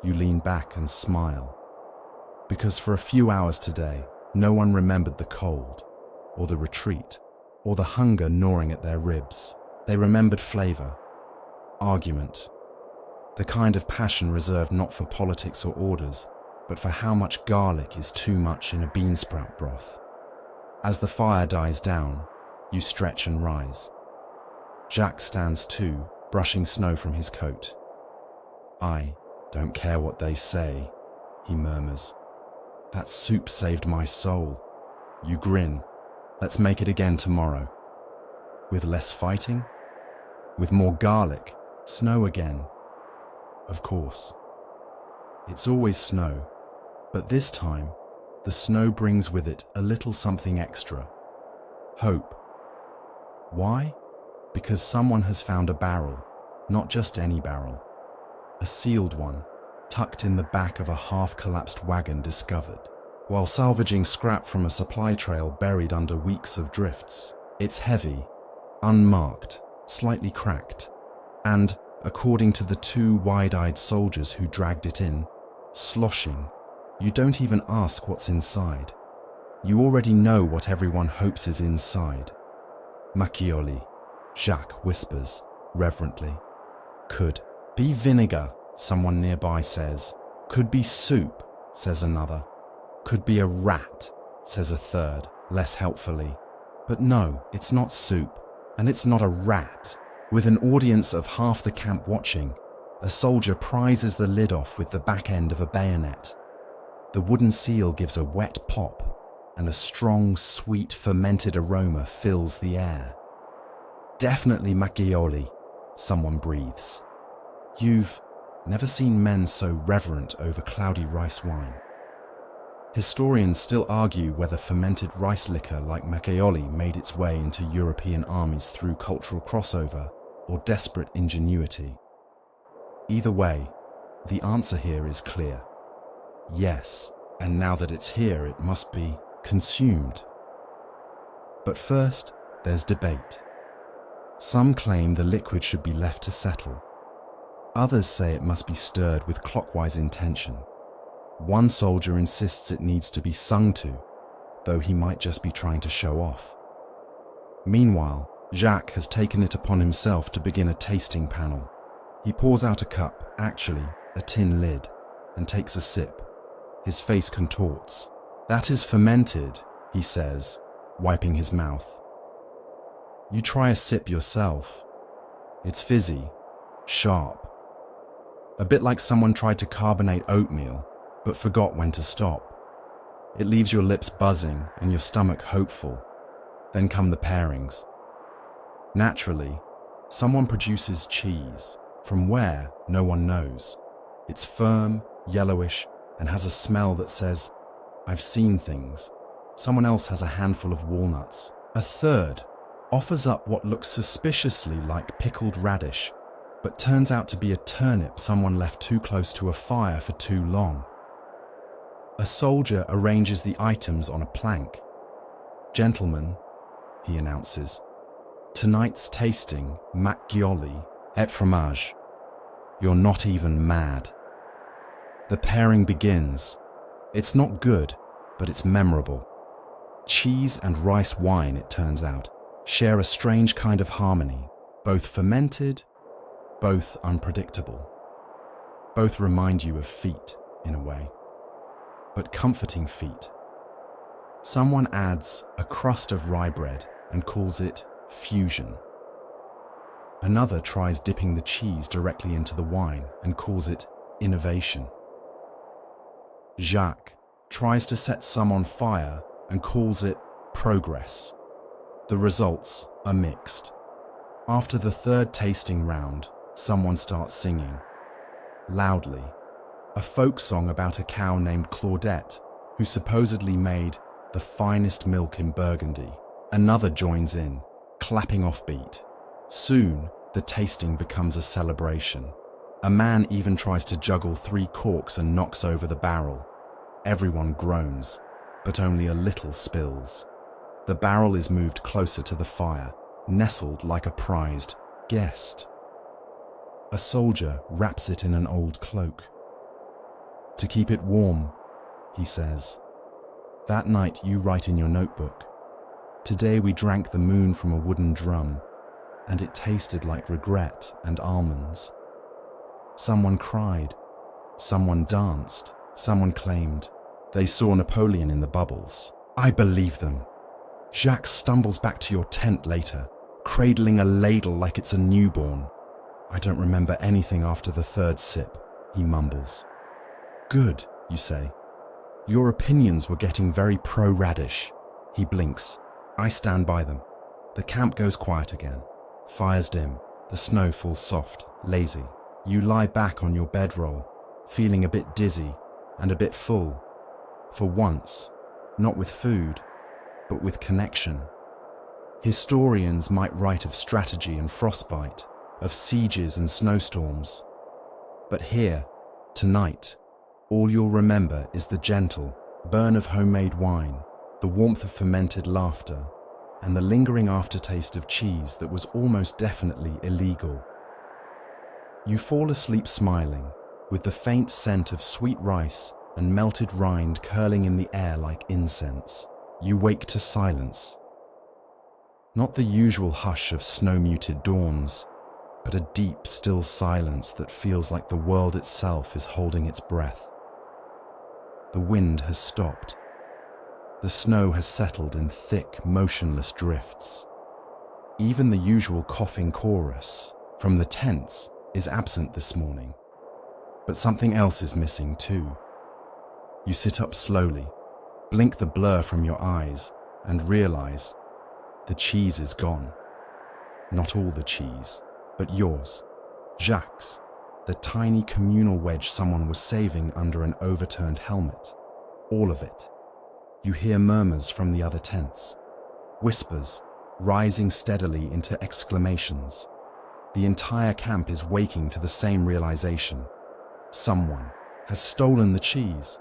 You lean back and smile, because for a few hours today, no one remembered the cold, or the retreat, or the hunger gnawing at their ribs. They remembered flavor, argument, the kind of passion reserved not for politics or orders, but for how much garlic is too much in a bean sprout broth. As the fire dies down, you stretch and rise. Jacques stands too, brushing snow from his coat. "I don't care what they say," he murmurs. "That soup saved my soul. You grin. Let's make it again tomorrow. With less fighting? With more garlic? Snow again? Of course. It's always snow, but this time, the snow brings with it a little something extra. Hope. Why? Because someone has found a barrel, not just any barrel. A sealed one, tucked in the back of a half-collapsed wagon discovered. While salvaging scrap from a supply trail buried under weeks of drifts. It's heavy, unmarked, slightly cracked, and, according to the two wide-eyed soldiers who dragged it in, sloshing. You don't even ask what's inside. You already know what everyone hopes is inside. Macchioli, Jacques whispers, reverently. Could be vinegar, someone nearby says. Could be soup, says another. Could be a rat, says a third, less helpfully. But no, it's not soup, and it's not a rat. With an audience of half the camp watching, a soldier prizes the lid off with the back end of a bayonet. The wooden seal gives a wet pop, and a strong, sweet, fermented aroma fills the air. Definitely Macchioli, someone breathes. You've never seen men so reverent over cloudy rice wine. Historians still argue whether fermented rice liquor like Macchioli made its way into European armies through cultural crossover or desperate ingenuity. Either way, the answer here is clear. Yes, and now that it's here, it must be consumed. But first, there's debate. Some claim the liquid should be left to settle. Others say it must be stirred with clockwise intention. One soldier insists it needs to be sung to, though he might just be trying to show off. Meanwhile, Jacques has taken it upon himself to begin a tasting panel. He pours out a cup, actually, a tin lid, and takes a sip. His face contorts. That is fermented, he says, wiping his mouth. You try a sip yourself. It's fizzy, sharp. A bit like someone tried to carbonate oatmeal, but forgot when to stop. It leaves your lips buzzing and your stomach hopeful. Then come the pairings. Naturally, someone produces cheese. From where, no one knows. It's firm, yellowish, and has a smell that says, I've seen things. Someone else has a handful of walnuts. A third offers up what looks suspiciously like pickled radish, but turns out to be a turnip someone left too close to a fire for too long. A soldier arranges the items on a plank. Gentlemen, he announces, tonight's tasting, Macchioli et fromage. You're not even mad. The pairing begins. It's not good, but it's memorable. Cheese and rice wine, it turns out, share a strange kind of harmony, both fermented, both unpredictable. Both remind you of feet, in a way, but comforting feet. Someone adds a crust of rye bread and calls it fusion. Another tries dipping the cheese directly into the wine and calls it innovation. Jacques tries to set some on fire and calls it progress. The results are mixed. After the third tasting round, someone starts singing, loudly, a folk song about a cow named Claudette, who supposedly made the finest milk in Burgundy. Another joins in, clapping off beat. Soon, the tasting becomes a celebration. A man even tries to juggle 3 corks and knocks over the barrel. Everyone groans, but only a little spills. The barrel is moved closer to the fire, nestled like a prized guest. A soldier wraps it in an old cloak. To keep it warm, he says. That night you write in your notebook, today we drank the moon from a wooden drum, and it tasted like regret and almonds. Someone cried, someone danced, someone claimed they saw Napoleon in the bubbles. I believe them. Jacques stumbles back to your tent later, cradling a ladle like it's a newborn. I don't remember anything after the third sip, he mumbles. Good, you say. Your opinions were getting very pro-radish. He blinks. I stand by them. The camp goes quiet again. Fires dim. The snow falls soft, lazy. You lie back on your bedroll, feeling a bit dizzy and a bit full. For once, not with food, but with connection. Historians might write of strategy and frostbite, of sieges and snowstorms. But here, tonight, all you'll remember is the gentle burn of homemade wine, the warmth of fermented laughter, and the lingering aftertaste of cheese that was almost definitely illegal. You fall asleep smiling, with the faint scent of sweet rice and melted rind curling in the air like incense. You wake to silence. Not the usual hush of snow-muted dawns, but a deep, still silence that feels like the world itself is holding its breath. The wind has stopped. The snow has settled in thick, motionless drifts. Even the usual coughing chorus from the tents is absent this morning. But something else is missing too. You sit up slowly, blink the blur from your eyes, and realize the cheese is gone. Not all the cheese, but yours, Jacques, the tiny communal wedge someone was saving under an overturned helmet. All of it. You hear murmurs from the other tents, whispers rising steadily into exclamations. The entire camp is waking to the same realization. Someone has stolen the cheese.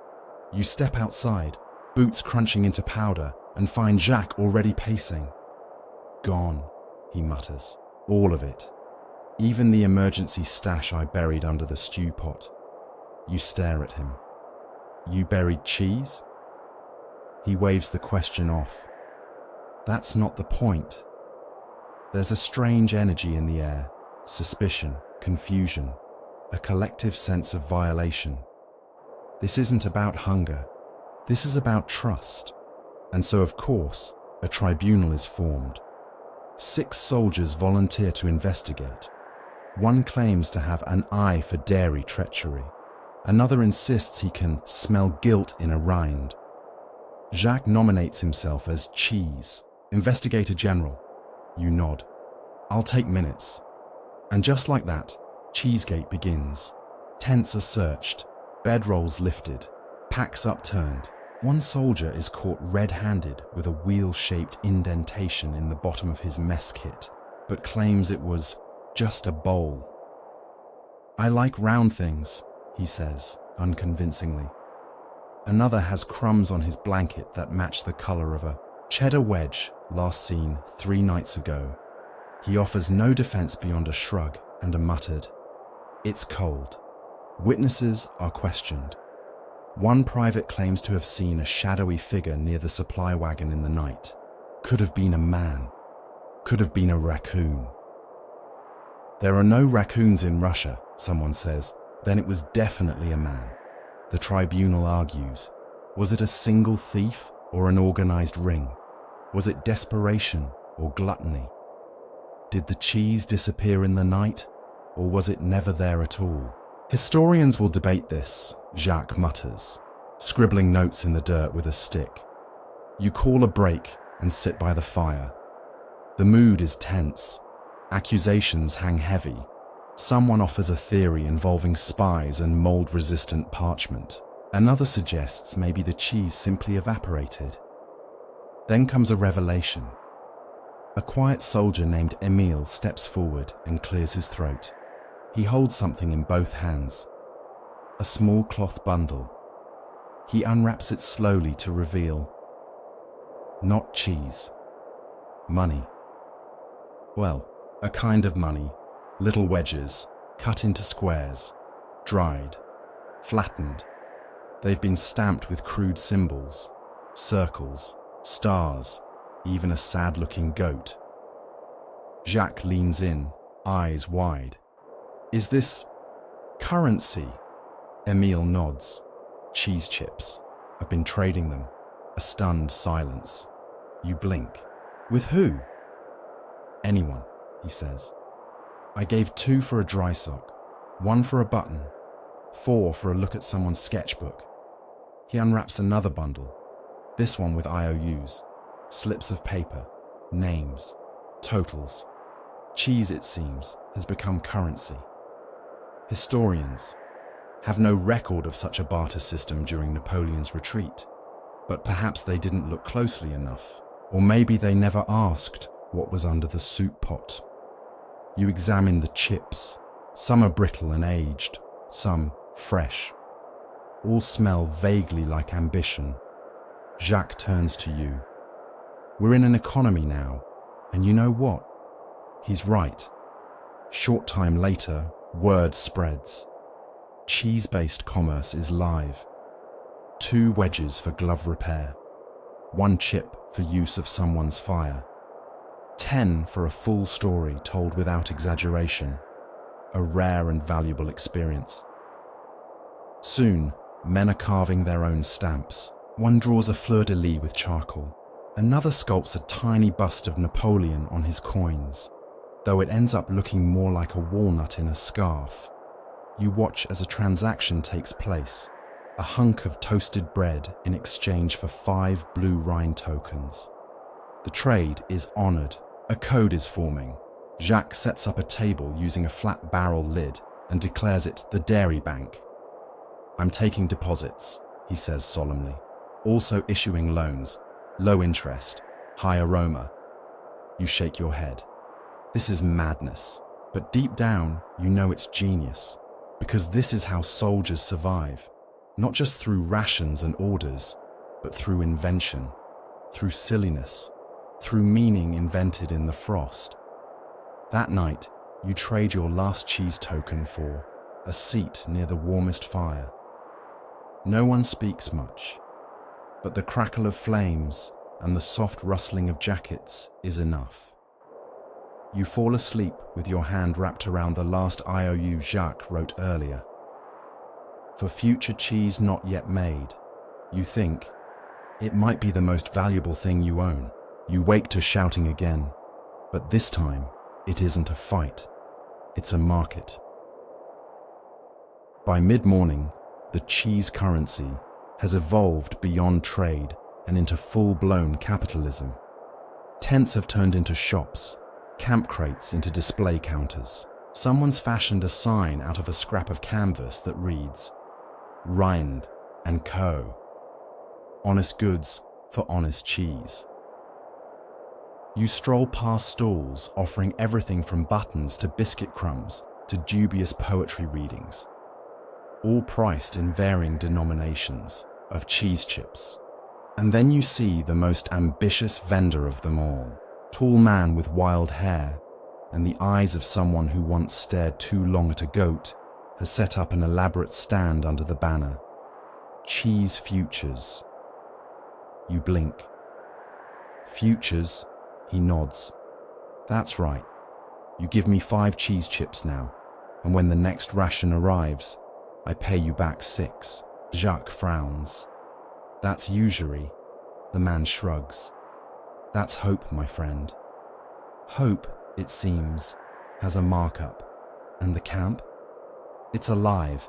You step outside, boots crunching into powder, and find Jacques already pacing. Gone, he mutters. All of it. Even the emergency stash I buried under the stew pot. You stare at him. You buried cheese? He waves the question off. That's not the point. There's a strange energy in the air. Suspicion, confusion, a collective sense of violation. This isn't about hunger. This is about trust. And so, of course, a tribunal is formed. 6 soldiers volunteer to investigate. One claims to have an eye for dairy treachery. Another insists he can smell guilt in a rind. Jacques nominates himself as Cheese, Investigator General. You nod. I'll take minutes. And just like that, Cheesegate begins. Tents are searched, bedrolls lifted, packs upturned. One soldier is caught red-handed with a wheel-shaped indentation in the bottom of his mess kit, but claims it was just a bowl. I like round things, he says, unconvincingly. Another has crumbs on his blanket that match the color of a cheddar wedge last seen 3 nights ago. He offers no defense beyond a shrug and a muttered, "It's cold." Witnesses are questioned. One private claims to have seen a shadowy figure near the supply wagon in the night. Could have been a man. Could have been a raccoon. There are no raccoons in Russia, someone says. Then it was definitely a man. The tribunal argues. Was it a single thief or an organized ring? Was it desperation or gluttony? Did the cheese disappear in the night, or was it never there at all? Historians will debate this, Jacques mutters, scribbling notes in the dirt with a stick. You call a break and sit by the fire. The mood is tense. Accusations hang heavy. Someone offers a theory involving spies and mold-resistant parchment. Another suggests maybe the cheese simply evaporated. Then comes a revelation. A quiet soldier named Emile steps forward and clears his throat. He holds something in both hands. A small cloth bundle. He unwraps it slowly to reveal not cheese. Money. Well, a kind of money. Little wedges, cut into squares, dried, flattened. They've been stamped with crude symbols, circles, stars, even a sad-looking goat. Jacques leans in, eyes wide. Is this currency? Emile nods. Cheese chips. I've been trading them. A stunned silence. You blink. With who? Anyone, he says. I gave 2 for a dry sock, 1 for a button, 4 for a look at someone's sketchbook. He unwraps another bundle, this one with IOUs. Slips of paper, names, totals. Cheese, it seems, has become currency. Historians have no record of such a barter system during Napoleon's retreat, but perhaps they didn't look closely enough, or maybe they never asked what was under the soup pot. You examine the chips. Some are brittle and aged, some fresh. All smell vaguely like ambition. Jacques turns to you. We're in an economy now, and you know what? He's right. Short time later, word spreads. Cheese-based commerce is live. 2 wedges for glove repair. 1 chip for use of someone's fire. 10 for a full story told without exaggeration. A rare and valuable experience. Soon, men are carving their own stamps. One draws a fleur-de-lis with charcoal. Another sculpts a tiny bust of Napoleon on his coins, though it ends up looking more like a walnut in a scarf. You watch as a transaction takes place, a hunk of toasted bread in exchange for 5 blue rind tokens. The trade is honored. A code is forming. Jacques sets up a table using a flat barrel lid and declares it the dairy bank. I'm taking deposits, he says solemnly, also issuing loans, low interest, high aroma. You shake your head. This is madness, but deep down you know it's genius, because this is how soldiers survive, not just through rations and orders, but through invention, through silliness, through meaning invented in the frost. That night, you trade your last cheese token for a seat near the warmest fire. No one speaks much, but the crackle of flames and the soft rustling of jackets is enough. You fall asleep with your hand wrapped around the last IOU Jacques wrote earlier. For future cheese not yet made, you think, it might be the most valuable thing you own. You wake to shouting again, but this time it isn't a fight, it's a market. By mid-morning, the cheese currency has evolved beyond trade and into full-blown capitalism. Tents have turned into shops, camp crates into display counters. Someone's fashioned a sign out of a scrap of canvas that reads, Rind and Co. Honest goods for honest cheese. You stroll past stalls offering everything from buttons to biscuit crumbs to dubious poetry readings, all priced in varying denominations of cheese chips. And then you see the most ambitious vendor of them all, tall man with wild hair and the eyes of someone who once stared too long at a goat, has set up an elaborate stand under the banner, Cheese Futures. You blink. Futures? He nods. That's right. You give me 5 cheese chips now, and when the next ration arrives, I pay you back 6. Jacques frowns. That's usury. The man shrugs. That's hope, my friend. Hope, it seems, has a markup. And the camp? It's alive.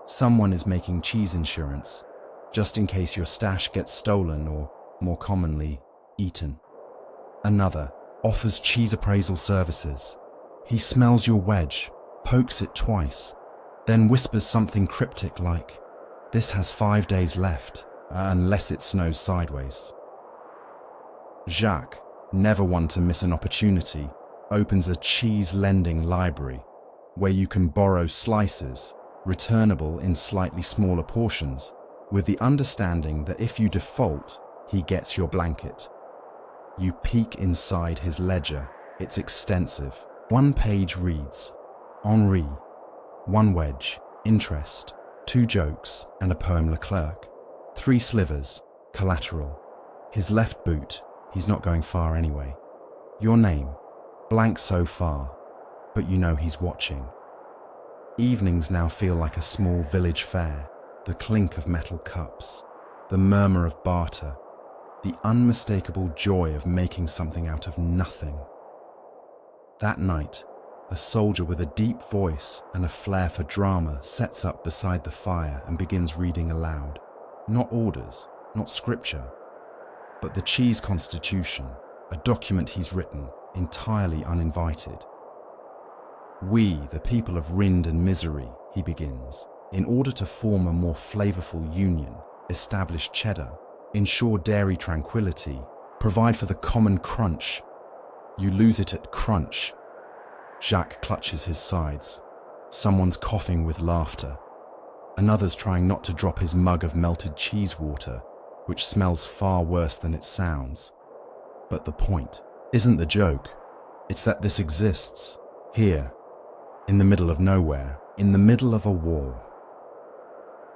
Someone is making cheese insurance, just in case your stash gets stolen or, more commonly, eaten. Another offers cheese appraisal services. He smells your wedge, pokes it twice, then whispers something cryptic like, "This has 5 days left, unless it snows sideways." Jacques, never one to miss an opportunity, opens a cheese lending library where you can borrow slices, returnable in slightly smaller portions, with the understanding that if you default, he gets your blanket. You peek inside his ledger. It's extensive. One page reads, Henri, 1 wedge, interest, 2 jokes, and a poem Leclerc. 3 slivers, collateral. His left boot, he's not going far anyway. Your name, blank so far, but you know he's watching. Evenings now feel like a small village fair, the clink of metal cups, the murmur of barter, the unmistakable joy of making something out of nothing. That night, a soldier with a deep voice and a flair for drama sets up beside the fire and begins reading aloud. Not orders, not scripture. but the cheese constitution, a document he's written, entirely uninvited. We, the people of Rind and Misery, he begins, in order to form a more flavorful union, establish cheddar, ensure dairy tranquility, provide for the common crunch. You lose it at crunch. Jacques clutches his sides. Someone's coughing with laughter. Another's trying not to drop his mug of melted cheese water, which smells far worse than it sounds. But the point isn't the joke. It's that this exists, here, in the middle of nowhere, in the middle of a war.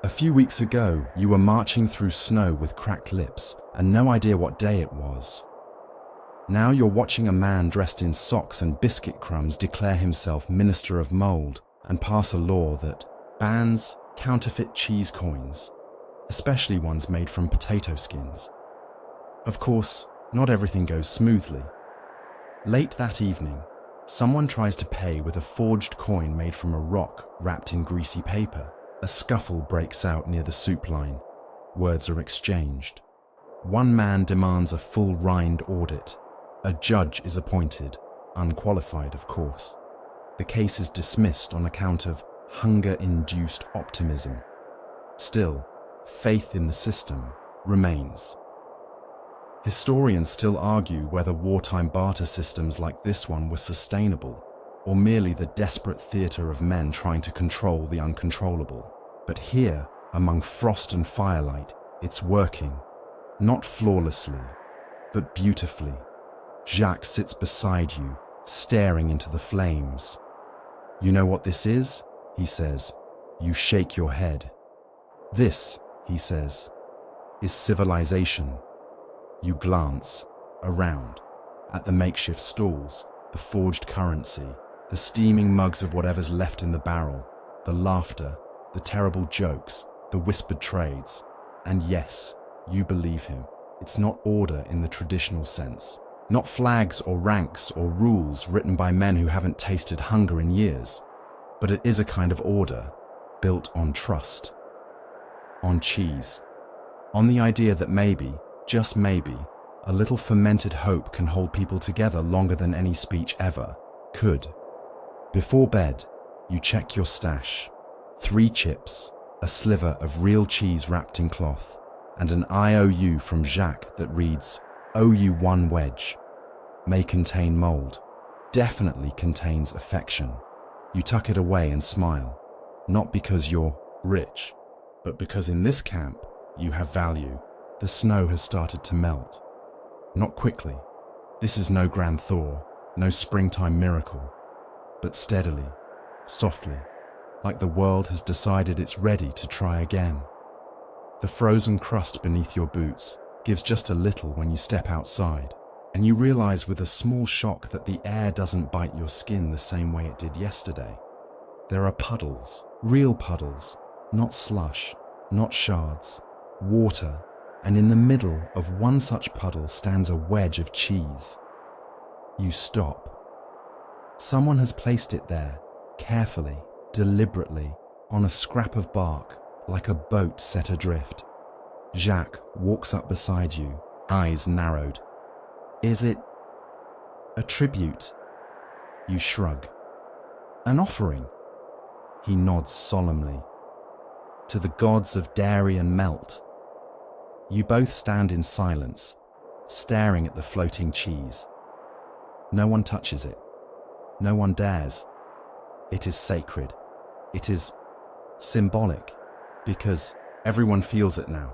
A few weeks ago, you were marching through snow with cracked lips and no idea what day it was. Now you're watching a man dressed in socks and biscuit crumbs declare himself Minister of Mold and pass a law that bans counterfeit cheese coins, especially ones made from potato skins. Of course, not everything goes smoothly. Late that evening, someone tries to pay with a forged coin made from a rock wrapped in greasy paper. A scuffle breaks out near the soup line. Words are exchanged. One man demands a full rind audit. A judge is appointed, unqualified of course. The case is dismissed on account of hunger-induced optimism. Still, faith in the system remains. Historians still argue whether wartime barter systems like this one were sustainable, or merely the desperate theatre of men trying to control the uncontrollable. But here, among frost and firelight, it's working. Not flawlessly, but beautifully. Jacques sits beside you, staring into the flames. "You know what this is?" he says. You shake your head. "This," he says, "is civilization." You glance around at the makeshift stalls, the forged currency, the steaming mugs of whatever's left in the barrel, the laughter, the terrible jokes, the whispered trades. And yes, you believe him. It's not order in the traditional sense. Not flags or ranks or rules written by men who haven't tasted hunger in years. But it is a kind of order, built on trust. On cheese. On the idea that maybe, just maybe, a little fermented hope can hold people together longer than any speech ever could. Before bed, you check your stash. 3 chips, a sliver of real cheese wrapped in cloth, and an IOU from Jacques that reads, "Owe you 1 wedge." May contain mold. Definitely contains affection. You tuck it away and smile. Not because you're rich, but because in this camp, you have value. The snow has started to melt. Not quickly. This is no grand thaw, no springtime miracle. But steadily, softly, like the world has decided it's ready to try again. The frozen crust beneath your boots gives just a little when you step outside, and you realize with a small shock that the air doesn't bite your skin the same way it did yesterday. There are puddles, real puddles, not slush, not shards, water, and in the middle of one such puddle stands a wedge of cheese. You stop. Someone has placed it there, carefully, deliberately, on a scrap of bark, like a boat set adrift. Jacques walks up beside you, eyes narrowed. "Is it a tribute?" You shrug. "An offering?" He nods solemnly. "To the gods of dairy and melt." You both stand in silence, staring at the floating cheese. No one touches it. No one dares. It is sacred. It is symbolic, because everyone feels it now.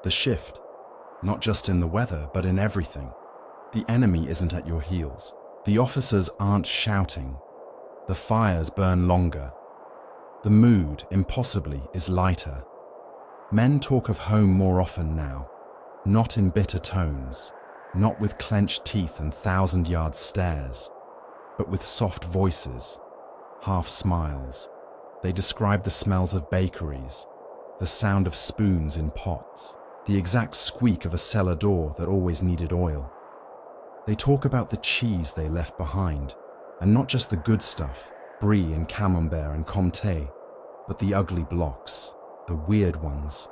The shift, not just in the weather, but in everything. The enemy isn't at your heels. The officers aren't shouting. The fires burn longer. The mood, impossibly, is lighter. Men talk of home more often now, not in bitter tones, not with clenched teeth and 1,000-yard stares, but with soft voices, half smiles. They describe the smells of bakeries, the sound of spoons in pots, the exact squeak of a cellar door that always needed oil. They talk about the cheese they left behind, and not just the good stuff, brie and camembert and comté, but the ugly blocks, the weird ones,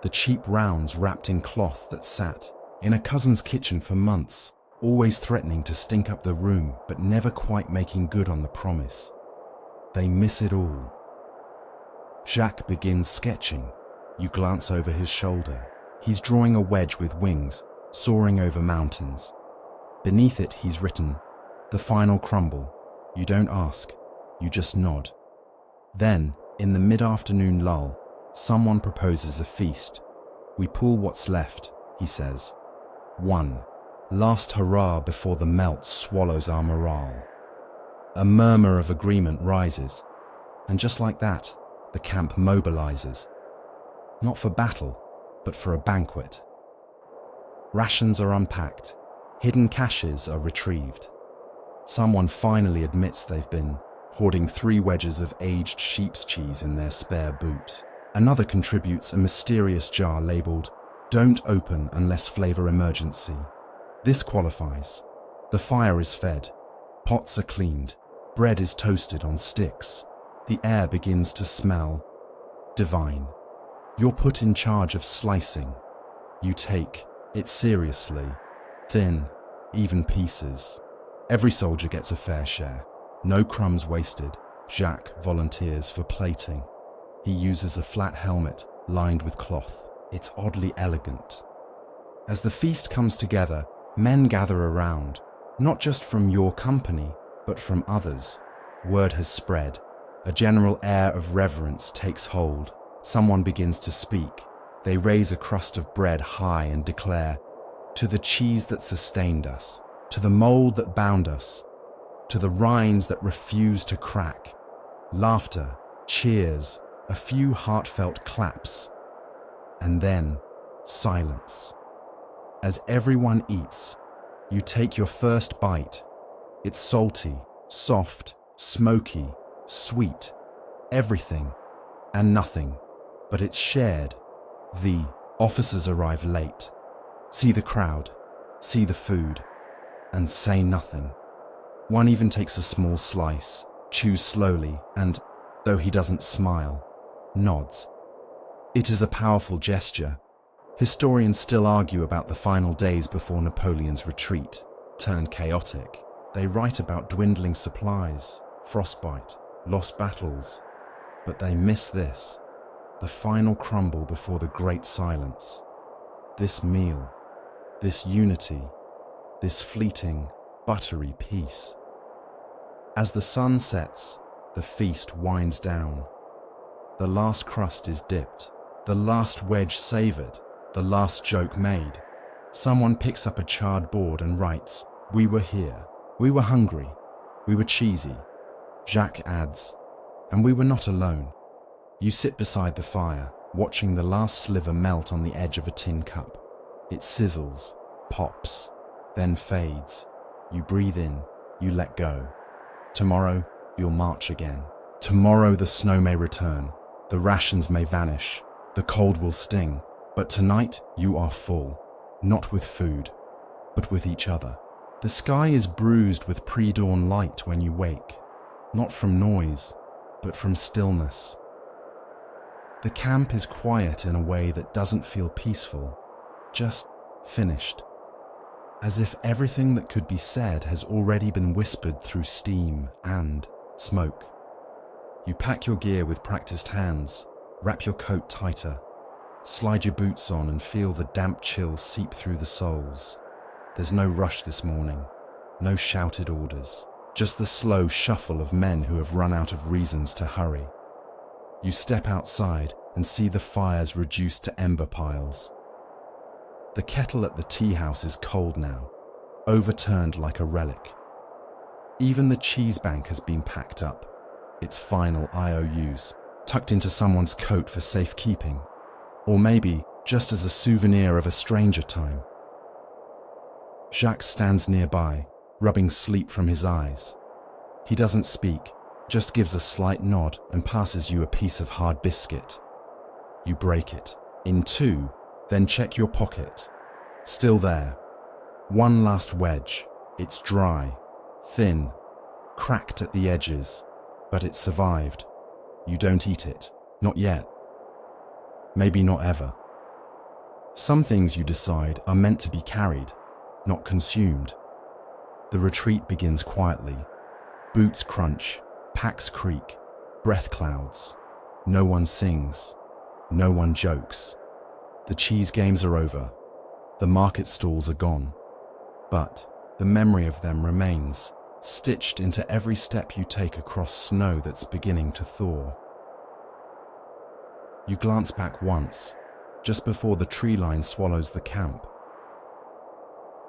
the cheap rounds wrapped in cloth that sat in a cousin's kitchen for months, always threatening to stink up the room but never quite making good on the promise. They miss it all. Jacques begins sketching. You glance over his shoulder. He's drawing a wedge with wings, soaring over mountains. Beneath it, he's written, "The final crumble." You don't ask, you just nod. Then, in the mid-afternoon lull, someone proposes a feast. "We pull what's left," he says. One last hurrah before the melt swallows our morale. A murmur of agreement rises, and just like that, the camp mobilizes. Not for battle, but for a banquet. Rations are unpacked, hidden caches are retrieved. Someone finally admits they've been hoarding 3 wedges of aged sheep's cheese in their spare boot. Another contributes a mysterious jar labeled, "Don't open unless flavor emergency." This qualifies. The fire is fed, pots are cleaned, bread is toasted on sticks. The air begins to smell divine. You're put in charge of slicing. You take it seriously, thin, even pieces. Every soldier gets a fair share. No crumbs wasted. Jacques volunteers for plating. He uses a flat helmet lined with cloth. It's oddly elegant. As the feast comes together, men gather around, not just from your company, but from others. Word has spread. A general air of reverence takes hold. Someone begins to speak. They raise a crust of bread high and declare, "To the cheese that sustained us, to the mold that bound us, to the rinds that refuse to crack." Laughter, cheers, a few heartfelt claps, and then silence. As everyone eats, you take your first bite. It's salty, soft, smoky, sweet, everything and nothing, but it's shared. The officers arrive late, see the crowd, see the food, and say nothing. One even takes a small slice, chews slowly, and, though he doesn't smile, nods. It is a powerful gesture. Historians still argue about the final days before Napoleon's retreat turned chaotic. They write about dwindling supplies, frostbite, lost battles, but they miss this, the final crumble before the great silence. This meal, this unity, this fleeting, buttery peace. As the sun sets, the feast winds down. The last crust is dipped, the last wedge savored, the last joke made. Someone picks up a charred board and writes, "We were here. We were hungry. We were cheesy." Jacques adds, "And we were not alone." You sit beside the fire, watching the last sliver melt on the edge of a tin cup. It sizzles, pops, then fades. You breathe in, you let go. Tomorrow, you'll march again. Tomorrow the snow may return, the rations may vanish, the cold will sting, but tonight you are full, not with food, but with each other. The sky is bruised with pre-dawn light when you wake, not from noise, but from stillness. The camp is quiet in a way that doesn't feel peaceful, just finished. As if everything that could be said has already been whispered through steam and smoke. You pack your gear with practiced hands, wrap your coat tighter, slide your boots on and feel the damp chill seep through the soles. There's no rush this morning, no shouted orders, just the slow shuffle of men who have run out of reasons to hurry. You step outside and see the fires reduced to ember piles. The kettle at the tea house is cold now, overturned like a relic. Even the cheese bank has been packed up, its final IOUs, tucked into someone's coat for safekeeping, or maybe just as a souvenir of a stranger time. Jacques stands nearby, rubbing sleep from his eyes. He doesn't speak, just gives a slight nod and passes you a piece of hard biscuit. You break it in two, then check your pocket. Still there. One last wedge. It's dry, thin, cracked at the edges, but it survived. You don't eat it. Not yet. Maybe not ever. Some things, you decide, are meant to be carried, not consumed. The retreat begins quietly. Boots crunch, packs creak, breath clouds. No one sings, no one jokes. The cheese games are over. The market stalls are gone. But the memory of them remains, stitched into every step you take across snow that's beginning to thaw. You glance back once, just before the tree line swallows the camp.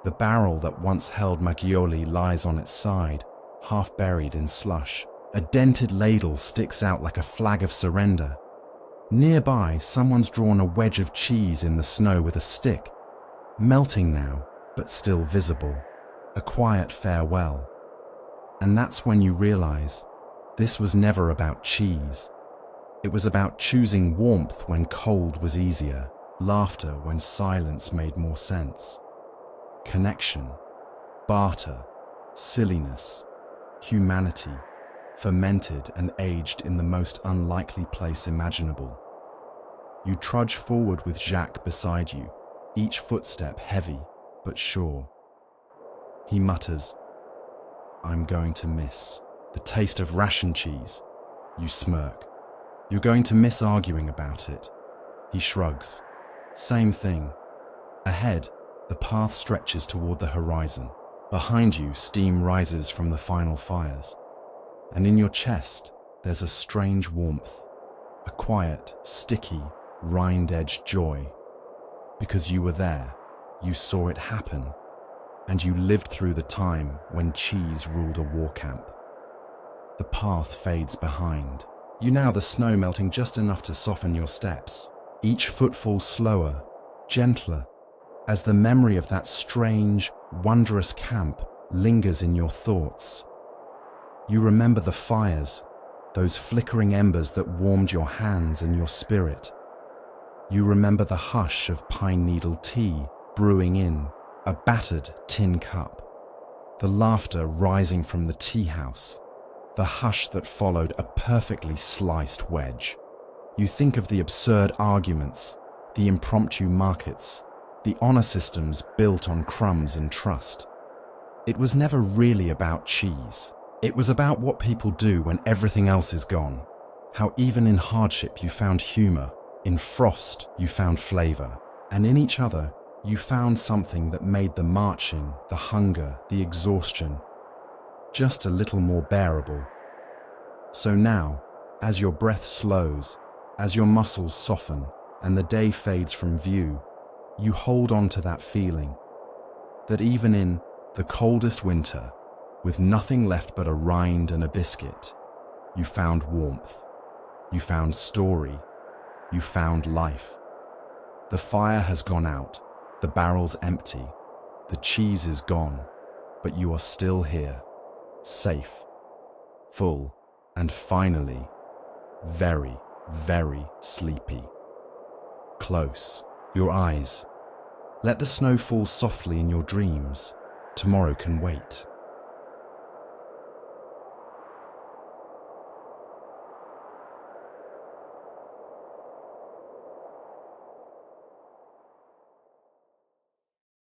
The barrel that once held Maggioli lies on its side, half buried in slush. A dented ladle sticks out like a flag of surrender. Nearby, someone's drawn a wedge of cheese in the snow with a stick, melting now, but still visible. A quiet farewell. And that's when you realize this was never about cheese. It was about choosing warmth when cold was easier, laughter when silence made more sense. Connection, barter, silliness, humanity, fermented and aged in the most unlikely place imaginable. You trudge forward with Jacques beside you, each footstep heavy but sure. He mutters, "I'm going to miss the taste of ration cheese." You smirk. "You're going to miss arguing about it." He shrugs. "Same thing." Ahead, the path stretches toward the horizon. Behind you, steam rises from the final fires. And in your chest, there's a strange warmth, a quiet, sticky, rind-edged joy. Because you were there, you saw it happen, and you lived through the time when cheese ruled a war camp. The path fades behind. You now the snow melting just enough to soften your steps, each footfall slower, gentler, as the memory of that strange, wondrous camp lingers in your thoughts. You remember the fires, those flickering embers that warmed your hands and your spirit. You remember the hush of pine needle tea brewing in a battered tin cup, the laughter rising from the tea house, the hush that followed a perfectly sliced wedge. You think of the absurd arguments, the impromptu markets, the honor systems built on crumbs and trust. It was never really about cheese. It was about what people do when everything else is gone. How even in hardship you found humor, in frost you found flavor, and in each other you found something that made the marching, the hunger, the exhaustion just a little more bearable. So now, as your breath slows, as your muscles soften, and the day fades from view, you hold on to that feeling that even in the coldest winter, with nothing left but a rind and a biscuit, you found warmth, you found story, you found life. The fire has gone out, the barrel's empty, the cheese is gone, but you are still here, safe, full, and finally, very, very sleepy. Close your eyes. Let the snow fall softly in your dreams. Tomorrow can wait.